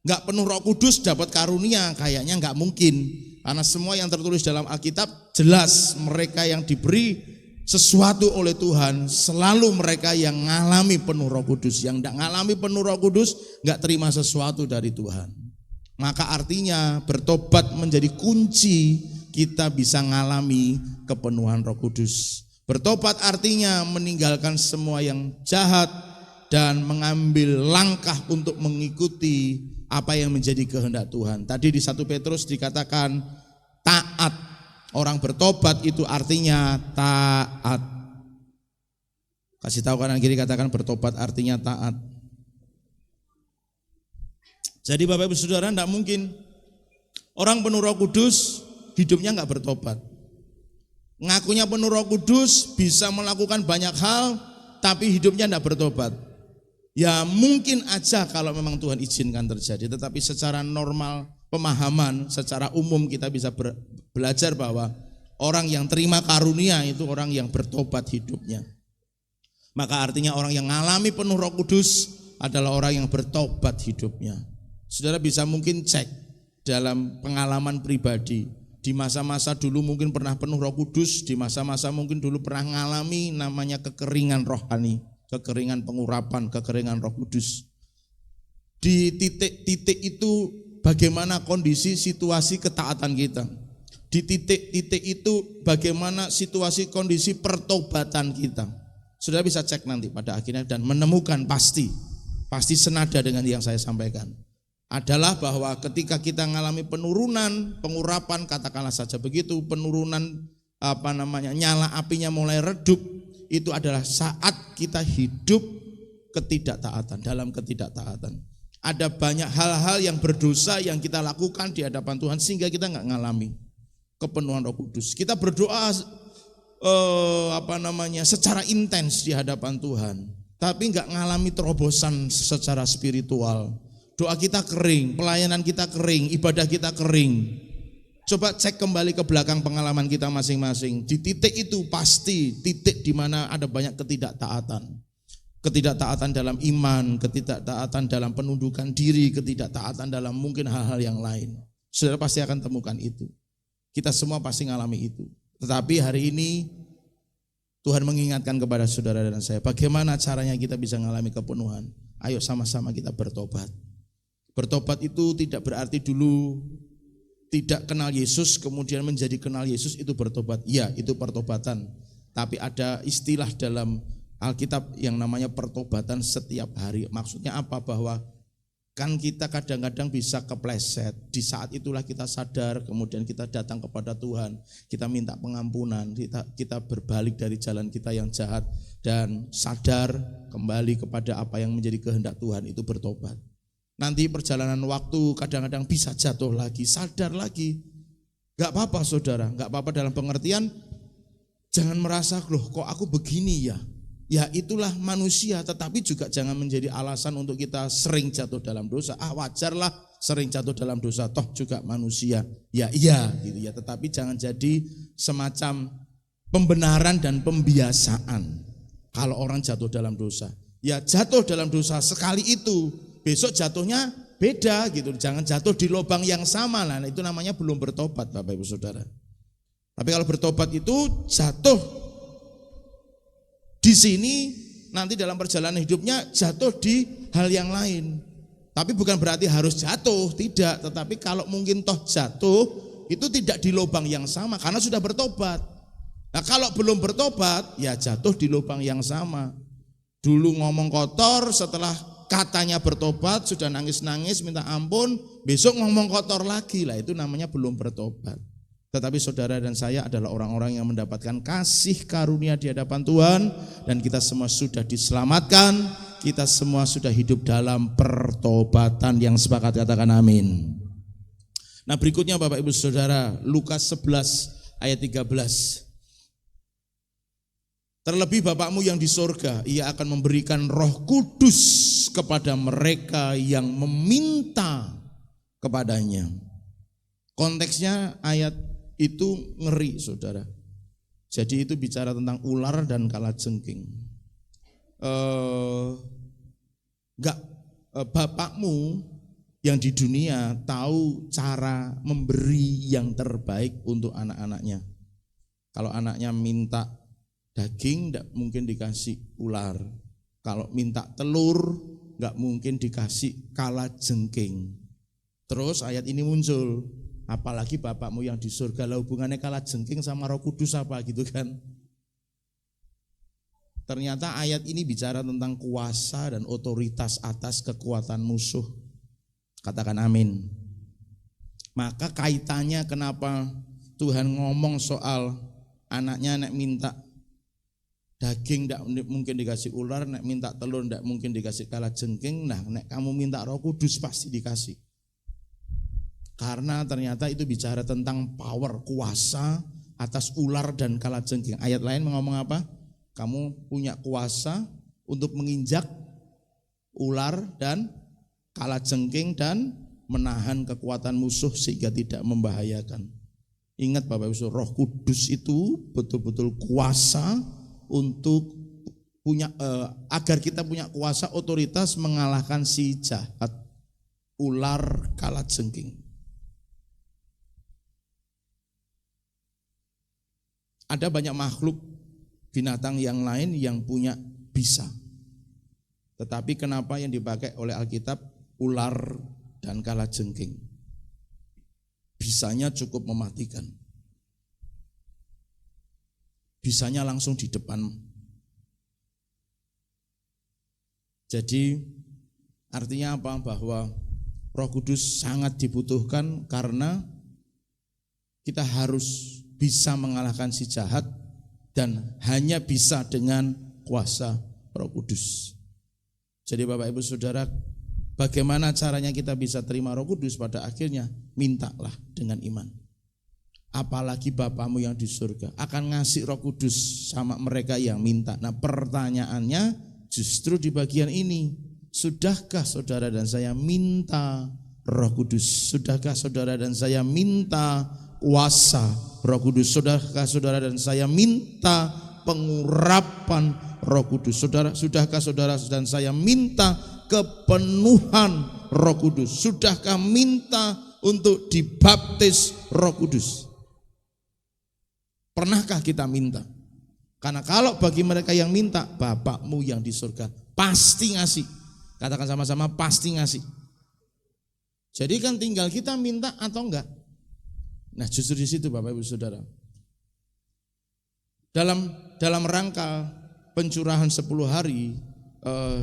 Nggak penuh Roh Kudus dapat karunia, kayaknya nggak mungkin. Karena semua yang tertulis dalam Alkitab jelas, mereka yang diberi sesuatu oleh Tuhan selalu mereka yang ngalami penuh Roh Kudus. Yang nggak ngalami penuh Roh Kudus nggak terima sesuatu dari Tuhan. Maka artinya bertobat menjadi kunci kita bisa ngalami kepenuhan Roh Kudus. Bertobat artinya meninggalkan semua yang jahat dan mengambil langkah untuk mengikuti apa yang menjadi kehendak Tuhan. Tadi di 1 Petrus dikatakan taat. Orang bertobat itu artinya taat. Kasih tahu kanan kiri, katakan bertobat artinya taat. Jadi Bapak Ibu Saudara, tidak mungkin orang penuh Roh Kudus hidupnya nggak bertobat. Ngakunya penuh Roh Kudus, bisa melakukan banyak hal, tapi hidupnya tidak bertobat. Ya mungkin aja kalau memang Tuhan izinkan terjadi, tetapi secara normal pemahaman, secara umum kita bisa belajar bahwa orang yang terima karunia itu orang yang bertobat hidupnya. Maka artinya orang yang mengalami penuh Roh Kudus adalah orang yang bertobat hidupnya. Saudara bisa mungkin cek dalam pengalaman pribadi. Di masa-masa dulu mungkin pernah penuh Roh Kudus, di masa-masa mungkin dulu pernah mengalami namanya kekeringan rohani, kekeringan pengurapan, kekeringan Roh Kudus. Di titik-titik itu bagaimana kondisi situasi ketaatan kita. Di titik-titik itu bagaimana situasi kondisi pertobatan kita. Saudara bisa cek nanti pada akhirnya dan menemukan pasti senada dengan yang saya sampaikan. Adalah bahwa ketika kita mengalami penurunan, pengurapan, katakanlah saja begitu, penurunan nyala apinya mulai redup, itu adalah saat kita hidup dalam ketidaktaatan. Ada banyak hal-hal yang berdosa yang kita lakukan di hadapan Tuhan sehingga kita nggak ngalami kepenuhan Roh Kudus. Kita berdoa secara intens di hadapan Tuhan, tapi nggak ngalami terobosan secara spiritual. Doa kita kering, pelayanan kita kering, ibadah kita kering. Coba cek kembali ke belakang pengalaman kita masing-masing. Di titik itu pasti titik di mana ada banyak ketidaktaatan. Ketidaktaatan dalam iman, ketidaktaatan dalam penundukan diri, ketidaktaatan dalam mungkin hal-hal yang lain. Saudara pasti akan temukan itu. Kita semua pasti mengalami itu. Tetapi hari ini Tuhan mengingatkan kepada saudara dan saya, bagaimana caranya kita bisa mengalami kepenuhan. Ayo sama-sama kita bertobat. Bertobat itu tidak berarti dulu tidak kenal Yesus kemudian menjadi kenal Yesus itu bertobat. Ya, itu pertobatan. Tapi ada istilah dalam Alkitab yang namanya pertobatan setiap hari. Maksudnya apa? Bahwa kan kita kadang-kadang bisa kepleset. Di saat itulah kita sadar, kemudian kita datang kepada Tuhan, kita minta pengampunan, kita berbalik dari jalan kita yang jahat dan sadar kembali kepada apa yang menjadi kehendak Tuhan, itu bertobat. Nanti perjalanan waktu kadang-kadang bisa jatuh lagi, sadar lagi. Gak apa-apa saudara, gak apa-apa dalam pengertian jangan merasa loh kok aku begini ya. Ya itulah manusia, tetapi juga jangan menjadi alasan untuk kita sering jatuh dalam dosa. Wajarlah sering jatuh dalam dosa, toh juga manusia. Ya iya gitu ya, tetapi jangan jadi semacam pembenaran dan pembiasaan. Kalau orang jatuh dalam dosa, ya jatuh dalam dosa sekali itu, besok jatuhnya beda gitu. Jangan jatuh di lubang yang sama lah. Nah, itu namanya belum bertobat Bapak Ibu Saudara. Tapi kalau bertobat itu jatuh di sini, nanti dalam perjalanan hidupnya jatuh di hal yang lain. Tapi bukan berarti harus jatuh, tidak. Tetapi kalau mungkin toh jatuh, itu tidak di lubang yang sama karena sudah bertobat. Nah kalau belum bertobat, ya jatuh di lubang yang sama. Dulu ngomong kotor, setelah katanya bertobat, sudah nangis-nangis, minta ampun, besok ngomong kotor lagi lah, itu namanya belum bertobat. Tetapi saudara dan saya adalah orang-orang yang mendapatkan kasih karunia di hadapan Tuhan, dan kita semua sudah diselamatkan, kita semua sudah hidup dalam pertobatan. Yang sepakat katakan amin. Nah berikutnya Bapak Ibu Saudara, Lukas 11 ayat 13. Terlebih Bapakmu yang di sorga, ia akan memberikan Roh Kudus kepada mereka yang meminta kepadanya. Konteksnya ayat itu ngeri saudara. Jadi itu bicara tentang ular dan kalajengking. Bapakmu yang di dunia tahu cara memberi yang terbaik untuk anak-anaknya. Kalau anaknya minta daging, tidak mungkin dikasih ular. Kalau minta telur, nggak mungkin dikasih kalajengking. Terus ayat ini muncul, apalagi Bapakmu yang di surga, lah hubungannya kalajengking sama Roh Kudus apa gitu kan? Ternyata ayat ini bicara tentang kuasa dan otoritas atas kekuatan musuh. Katakan amin. Maka kaitannya kenapa Tuhan ngomong soal anaknya nek minta daging tidak mungkin dikasih ular, nek minta telur tidak mungkin dikasih kalajengking. Nah, nek kamu minta Roh Kudus pasti dikasih. Karena ternyata itu bicara tentang power, kuasa atas ular dan kalajengking. Ayat lain ngomong apa? Kamu punya kuasa untuk menginjak ular dan kalajengking dan menahan kekuatan musuh sehingga tidak membahayakan. Ingat Bapak Ibu, Roh Kudus itu betul-betul kuasa untuk punya agar kita punya kuasa otoritas mengalahkan si jahat, ular kalajengking. Ada banyak makhluk binatang yang lain yang punya bisa. Tetapi kenapa yang dipakai oleh Alkitab ular dan kalajengking? Bisanya cukup mematikan. Bisanya langsung di depan. Jadi artinya apa? Bahwa Roh Kudus sangat dibutuhkan karena kita harus bisa mengalahkan si jahat dan hanya bisa dengan kuasa Roh Kudus. Jadi Bapak Ibu Saudara, bagaimana caranya kita bisa terima Roh Kudus? Pada akhirnya mintalah dengan iman. Apalagi Bapakmu yang di surga akan ngasih Roh Kudus sama mereka yang minta. Nah pertanyaannya justru di bagian ini. Sudahkah saudara dan saya minta Roh Kudus? Sudahkah saudara dan saya minta kuasa Roh Kudus? Sudahkah saudara dan saya minta pengurapan Roh Kudus? Sudahkah saudara dan saya minta kepenuhan Roh Kudus? Sudahkah minta untuk dibaptis Roh Kudus? Pernahkah kita minta? Karena kalau bagi mereka yang minta, Bapakmu yang di surga pasti ngasih. Katakan sama-sama, pasti ngasih. Jadi kan tinggal kita minta atau enggak. Nah justru di situ Bapak Ibu Saudara. Dalam rangka pencurahan 10 hari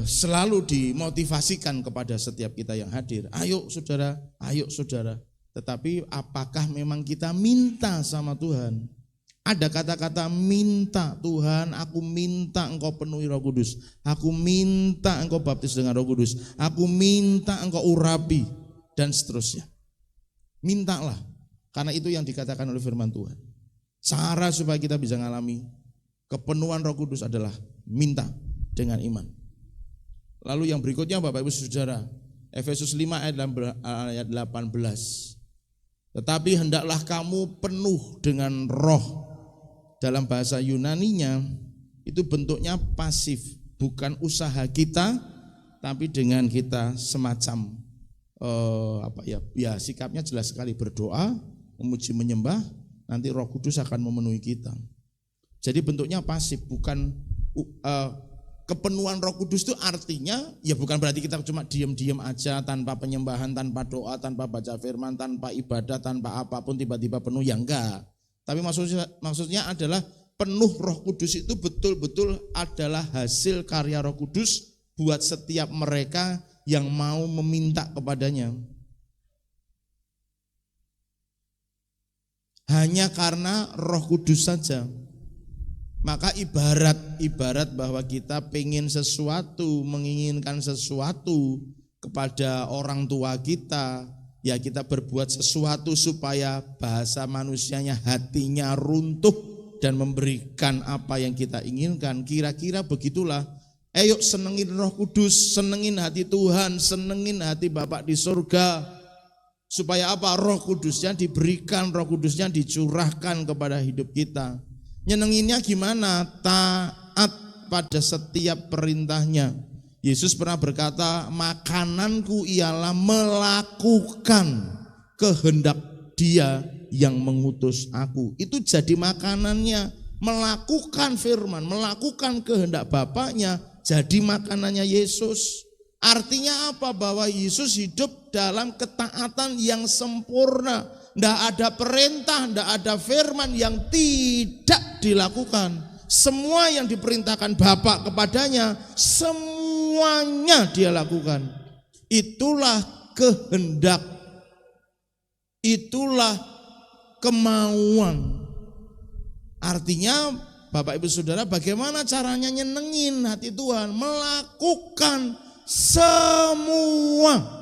selalu dimotivasikan kepada setiap kita yang hadir. Ayo saudara, ayo saudara. Tetapi apakah memang kita minta sama Tuhan? Ada kata-kata minta, Tuhan aku minta engkau penuhi Roh Kudus, aku minta engkau baptis dengan Roh Kudus, aku minta engkau urapi, dan seterusnya. Mintalah, karena itu yang dikatakan oleh firman Tuhan. Cara supaya kita bisa mengalami kepenuhan Roh Kudus adalah minta dengan iman. Lalu yang berikutnya Bapak Ibu Saudara, Efesus 5 ayat 18. Tetapi hendaklah kamu penuh dengan roh. Dalam bahasa Yunaninya itu bentuknya pasif, bukan usaha kita, tapi dengan kita semacam sikapnya jelas sekali, berdoa, memuji, menyembah, nanti Roh Kudus akan memenuhi kita. Jadi bentuknya pasif, bukan kepenuhan Roh Kudus itu artinya ya bukan berarti kita cuma diam-diam aja tanpa penyembahan, tanpa doa, tanpa baca firman, tanpa ibadah, tanpa apapun tiba-tiba penuh, ya enggak. Tapi maksudnya adalah penuh Roh Kudus itu betul-betul adalah hasil karya Roh Kudus buat setiap mereka yang mau meminta kepadanya. Hanya karena Roh Kudus saja. Maka ibarat bahwa kita pengen sesuatu, menginginkan sesuatu kepada orang tua kita, ya kita berbuat sesuatu supaya bahasa manusianya hatinya runtuh dan memberikan apa yang kita inginkan. Kira-kira begitulah. Ayo senengin Roh Kudus, senengin hati Tuhan, senengin hati Bapa di surga. Supaya apa? Roh Kudusnya diberikan, Roh Kudusnya dicurahkan kepada hidup kita. Nyenenginnya gimana? Taat pada setiap perintahnya. Yesus pernah berkata, makananku ialah melakukan kehendak Dia yang mengutus aku. Itu jadi makanannya, melakukan firman, melakukan kehendak Bapaknya, jadi makanannya Yesus. Artinya apa? Bahwa Yesus hidup dalam ketaatan yang sempurna. Tidak ada perintah, tidak ada firman yang tidak dilakukan. Semua yang diperintahkan Bapa kepadanya, semuanya dia lakukan. Itulah kehendak, itulah kemauan. Artinya Bapak Ibu Saudara, bagaimana caranya nyenengin hati Tuhan? Melakukan semua.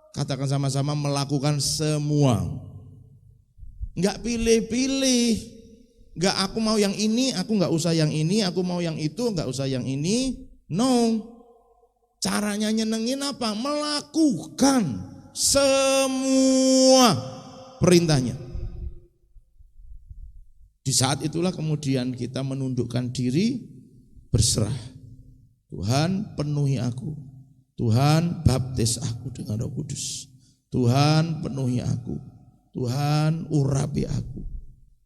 Katakan sama-sama, melakukan semua. Enggak pilih-pilih. Enggak, aku mau yang ini, aku enggak usah yang ini, aku mau yang itu, enggak usah yang ini. No. Caranya nyenengin apa? Melakukan semua perintahnya. Di saat itulah kemudian kita menundukkan diri, berserah. Tuhan, penuhi aku. Tuhan, baptis aku dengan Roh Kudus. Tuhan, penuhi aku. Tuhan, urapi aku.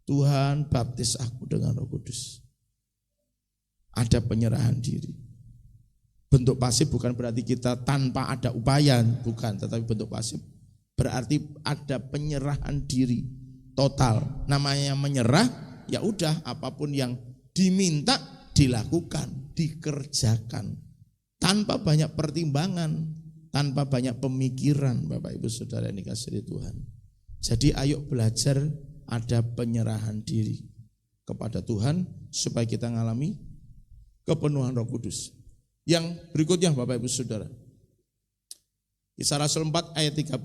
Tuhan, baptis aku dengan Roh Kudus. Ada penyerahan diri. Bentuk pasif bukan berarti kita tanpa ada upaya, bukan, tetapi bentuk pasif berarti ada penyerahan diri total. Namanya menyerah, ya udah, apapun yang diminta dilakukan, dikerjakan tanpa banyak pertimbangan, tanpa banyak pemikiran. Bapak Ibu Saudara yang dikasihi Tuhan. Jadi ayo belajar ada penyerahan diri kepada Tuhan supaya kita mengalami kepenuhan Roh Kudus. Yang berikutnya Bapak Ibu Saudara, Kisah Rasul 4 ayat 31.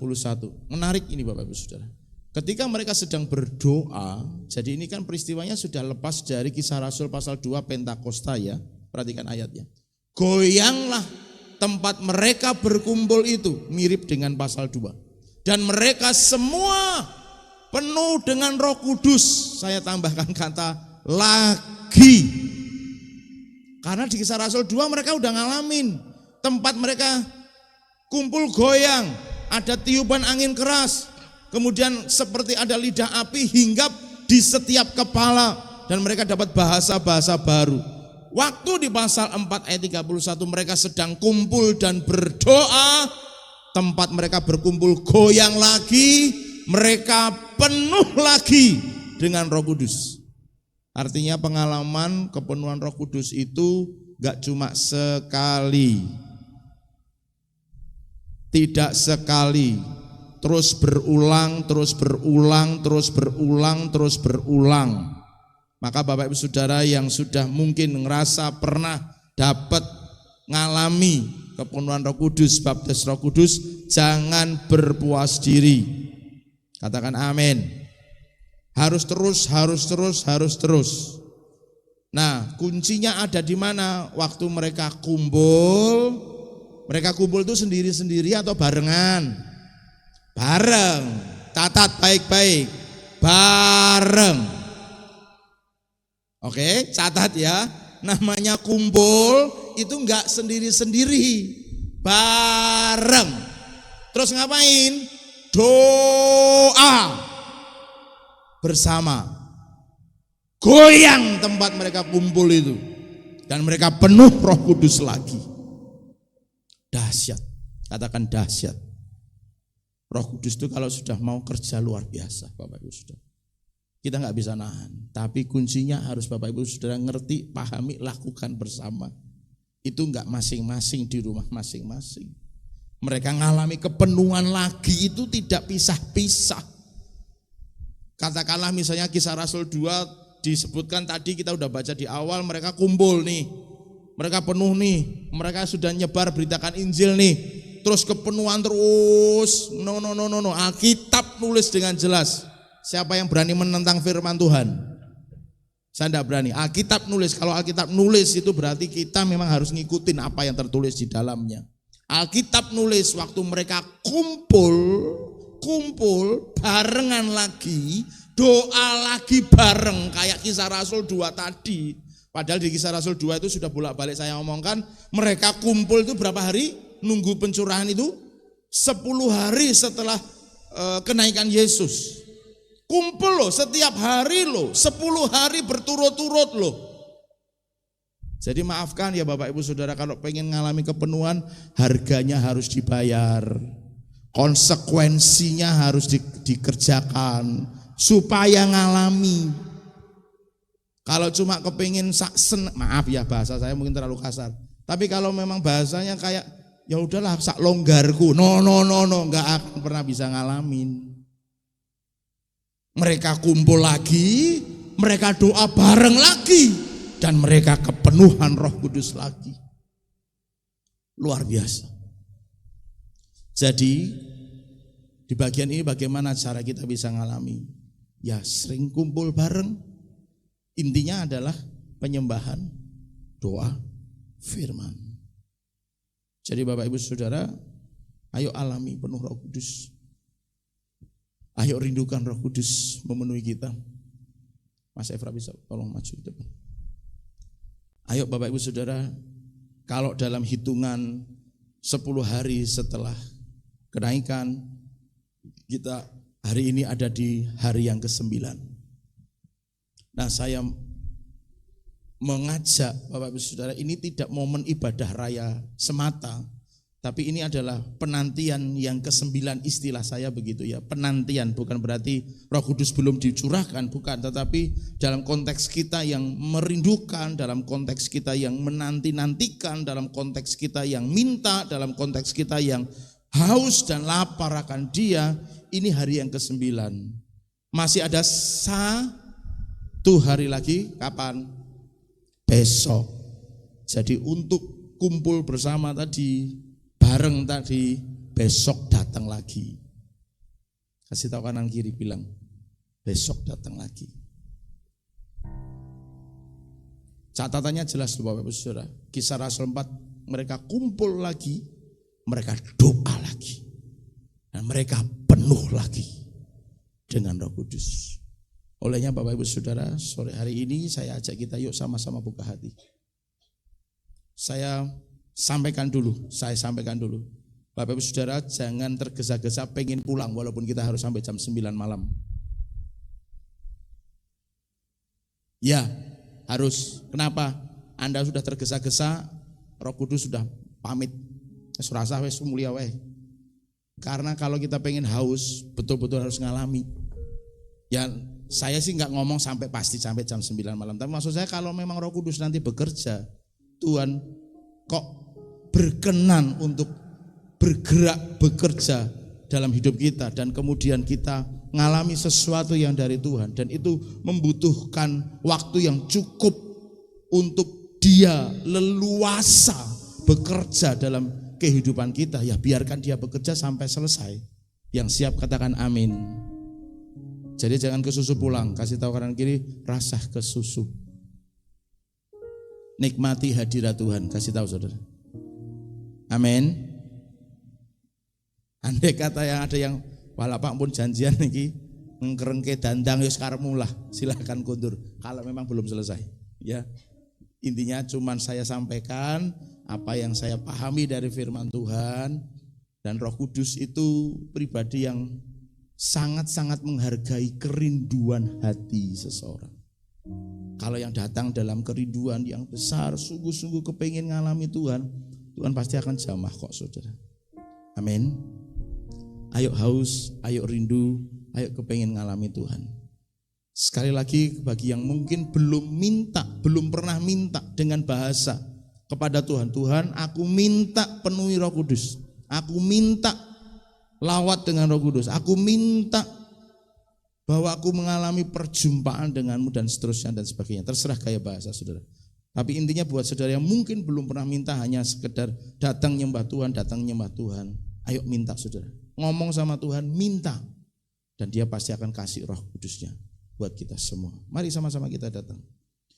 Menarik ini Bapak Ibu Saudara. Ketika mereka sedang berdoa, jadi ini kan peristiwanya sudah lepas dari Kisah Rasul pasal 2 Pentakosta ya. Perhatikan ayatnya. Goyanglah tempat mereka berkumpul itu, mirip dengan pasal 2. Dan mereka semua penuh dengan Roh Kudus. Saya tambahkan kata lagi. Karena di Kisah Rasul 2 mereka udah ngalamin. Tempat mereka kumpul goyang, ada tiupan angin keras. Kemudian seperti ada lidah api hinggap di setiap kepala. Dan mereka dapat bahasa-bahasa baru. Waktu di pasal 4 ayat 31 mereka sedang kumpul dan berdoa. Tempat mereka berkumpul goyang lagi. Mereka penuh lagi dengan Roh Kudus. Artinya pengalaman kepenuhan Roh Kudus itu gak cuma sekali. Tidak sekali. Terus berulang, terus berulang, terus berulang, terus berulang. Maka Bapak Ibu Saudara yang sudah mungkin ngerasa pernah dapat ngalami kepenuhan Roh Kudus, baptis Roh Kudus, jangan berpuas diri. Katakan amin. Harus terus. Nah, kuncinya ada di mana? Waktu mereka kumpul itu sendiri-sendiri atau barengan? Bareng. Catat baik-baik. Bareng. Oke, catat ya. Namanya kumpul itu enggak sendiri-sendiri, bareng. Terus ngapain? Doa bersama. Goyang tempat mereka kumpul itu. Dan mereka penuh Roh Kudus lagi. Dahsyat. Katakan dahsyat. Roh Kudus itu kalau sudah mau kerja luar biasa, Bapak Ibu Saudara. Kita nggak bisa nahan, tapi kuncinya harus Bapak Ibu Saudara ngerti, pahami, lakukan bersama. Itu nggak masing-masing di rumah masing-masing. Mereka ngalami kepenuhan lagi itu tidak pisah-pisah. Katakanlah misalnya Kisah Rasul 2 disebutkan tadi, kita udah baca di awal, mereka kumpul nih, mereka penuh nih, mereka sudah nyebar beritakan Injil nih, terus kepenuhan terus. No. Alkitab nulis dengan jelas. Siapa yang berani menentang firman Tuhan? Saya tidak berani. Alkitab nulis. Kalau Alkitab nulis itu berarti kita memang harus ngikutin apa yang tertulis di dalamnya. Alkitab nulis waktu mereka kumpul barengan lagi, doa lagi bareng kayak Kisah Rasul 2 tadi. Padahal di Kisah Rasul 2 itu sudah bolak-balik saya omongkan, mereka kumpul itu berapa hari? Nunggu pencurahan itu 10 hari setelah kenaikan Yesus. Kumpul loh, setiap hari loh, 10 hari berturut-turut loh. Jadi maafkan ya Bapak Ibu Saudara, kalau pengen ngalami kepenuhan, harganya harus dibayar. Konsekuensinya harus dikerjakan supaya ngalami. Kalau cuma kepengin maaf ya bahasa saya mungkin terlalu kasar. Tapi kalau memang bahasanya kayak ya udahlah sak longgarku, no, nggak akan pernah bisa ngalamin. Mereka kumpul lagi, mereka doa bareng lagi, dan mereka kepenuhan Roh Kudus lagi. Luar biasa. Jadi di bagian ini bagaimana cara kita bisa ngalami? Ya sering kumpul bareng. Intinya adalah penyembahan, doa, firman. Jadi Bapak Ibu Saudara, ayo alami penuh Roh Kudus. Ayo rindukan Roh Kudus memenuhi kita. Mas Efra bisa tolong maju ke depan. Ayo Bapak Ibu Saudara, kalau dalam hitungan 10 hari setelah kenaikan, kita hari ini ada di hari yang ke-9. Nah, saya mengajak Bapak Ibu Saudara, ini tidak momen ibadah raya semata, tapi ini adalah penantian yang ke-9, istilah saya begitu ya. Penantian bukan berarti Roh Kudus belum dicurahkan, bukan, tetapi dalam konteks kita yang merindukan, dalam konteks kita yang menanti-nantikan, dalam konteks kita yang minta, dalam konteks kita yang haus dan lapar akan Dia. Ini hari yang ke-9. Masih ada 1 hari lagi, kapan? Besok. Jadi untuk kumpul bersama tadi, bareng tadi, besok datang lagi. Kasih tahu kanan kiri, bilang besok datang lagi. Catatannya jelas tuh Bapak Ibu Saudara. Kisah Rasul 4, mereka kumpul lagi, mereka doa lagi, dan mereka penuh lagi dengan Roh Kudus. Olehnya Bapak Ibu Saudara, sore hari ini saya ajak kita yuk sama-sama buka hati. Saya sampaikan dulu. Bapak Ibu Saudara, jangan tergesa-gesa pengen pulang walaupun kita harus sampai jam 9 malam. Ya, harus. Kenapa? Anda sudah tergesa-gesa, Roh Kudus sudah pamit. Surasa wes mulia weh. Karena kalau kita pengen haus, betul-betul harus ngalami. Ya, saya sih nggak ngomong sampai pasti sampai jam 9 malam. Tapi maksud saya kalau memang Roh Kudus nanti bekerja, Tuhan kok berkenan untuk bergerak bekerja dalam hidup kita, dan kemudian kita ngalami sesuatu yang dari Tuhan, dan itu membutuhkan waktu yang cukup untuk dia leluasa bekerja dalam kehidupan kita, ya biarkan dia bekerja sampai selesai. Yang siap katakan amin. Jadi jangan ke susu pulang, kasih tahu kanan kiri, rasah ke susu. Nikmati hadirat Tuhan, kasih tahu saudara. Amin. Andai kata yang ada yang walapak pun janjian niki ngkerengke dandang yus karmulah, silahkan kundur kalau memang belum selesai. Ya, intinya cuman saya sampaikan apa yang saya pahami dari firman Tuhan, dan Roh Kudus itu pribadi yang sangat-sangat menghargai kerinduan hati seseorang. Kalau yang datang dalam kerinduan yang besar, sungguh-sungguh kepingin ngalami Tuhan, Tuhan pasti akan jamah kok saudara. Amin. Ayo haus, ayo rindu, ayo kepingin ngalami Tuhan. Sekali lagi bagi yang mungkin belum minta, belum pernah minta dengan bahasa kepada Tuhan, Tuhan aku minta penuhi Roh Kudus, aku minta lawat dengan Roh Kudus, aku minta bahwa aku mengalami perjumpaan denganmu dan seterusnya dan sebagainya. Terserah gaya bahasa saudara. Tapi intinya buat saudara yang mungkin belum pernah minta, hanya sekedar datang nyembah Tuhan, ayo minta saudara. Ngomong sama Tuhan, minta, dan dia pasti akan kasih Roh Kudusnya buat kita semua. Mari sama-sama kita datang.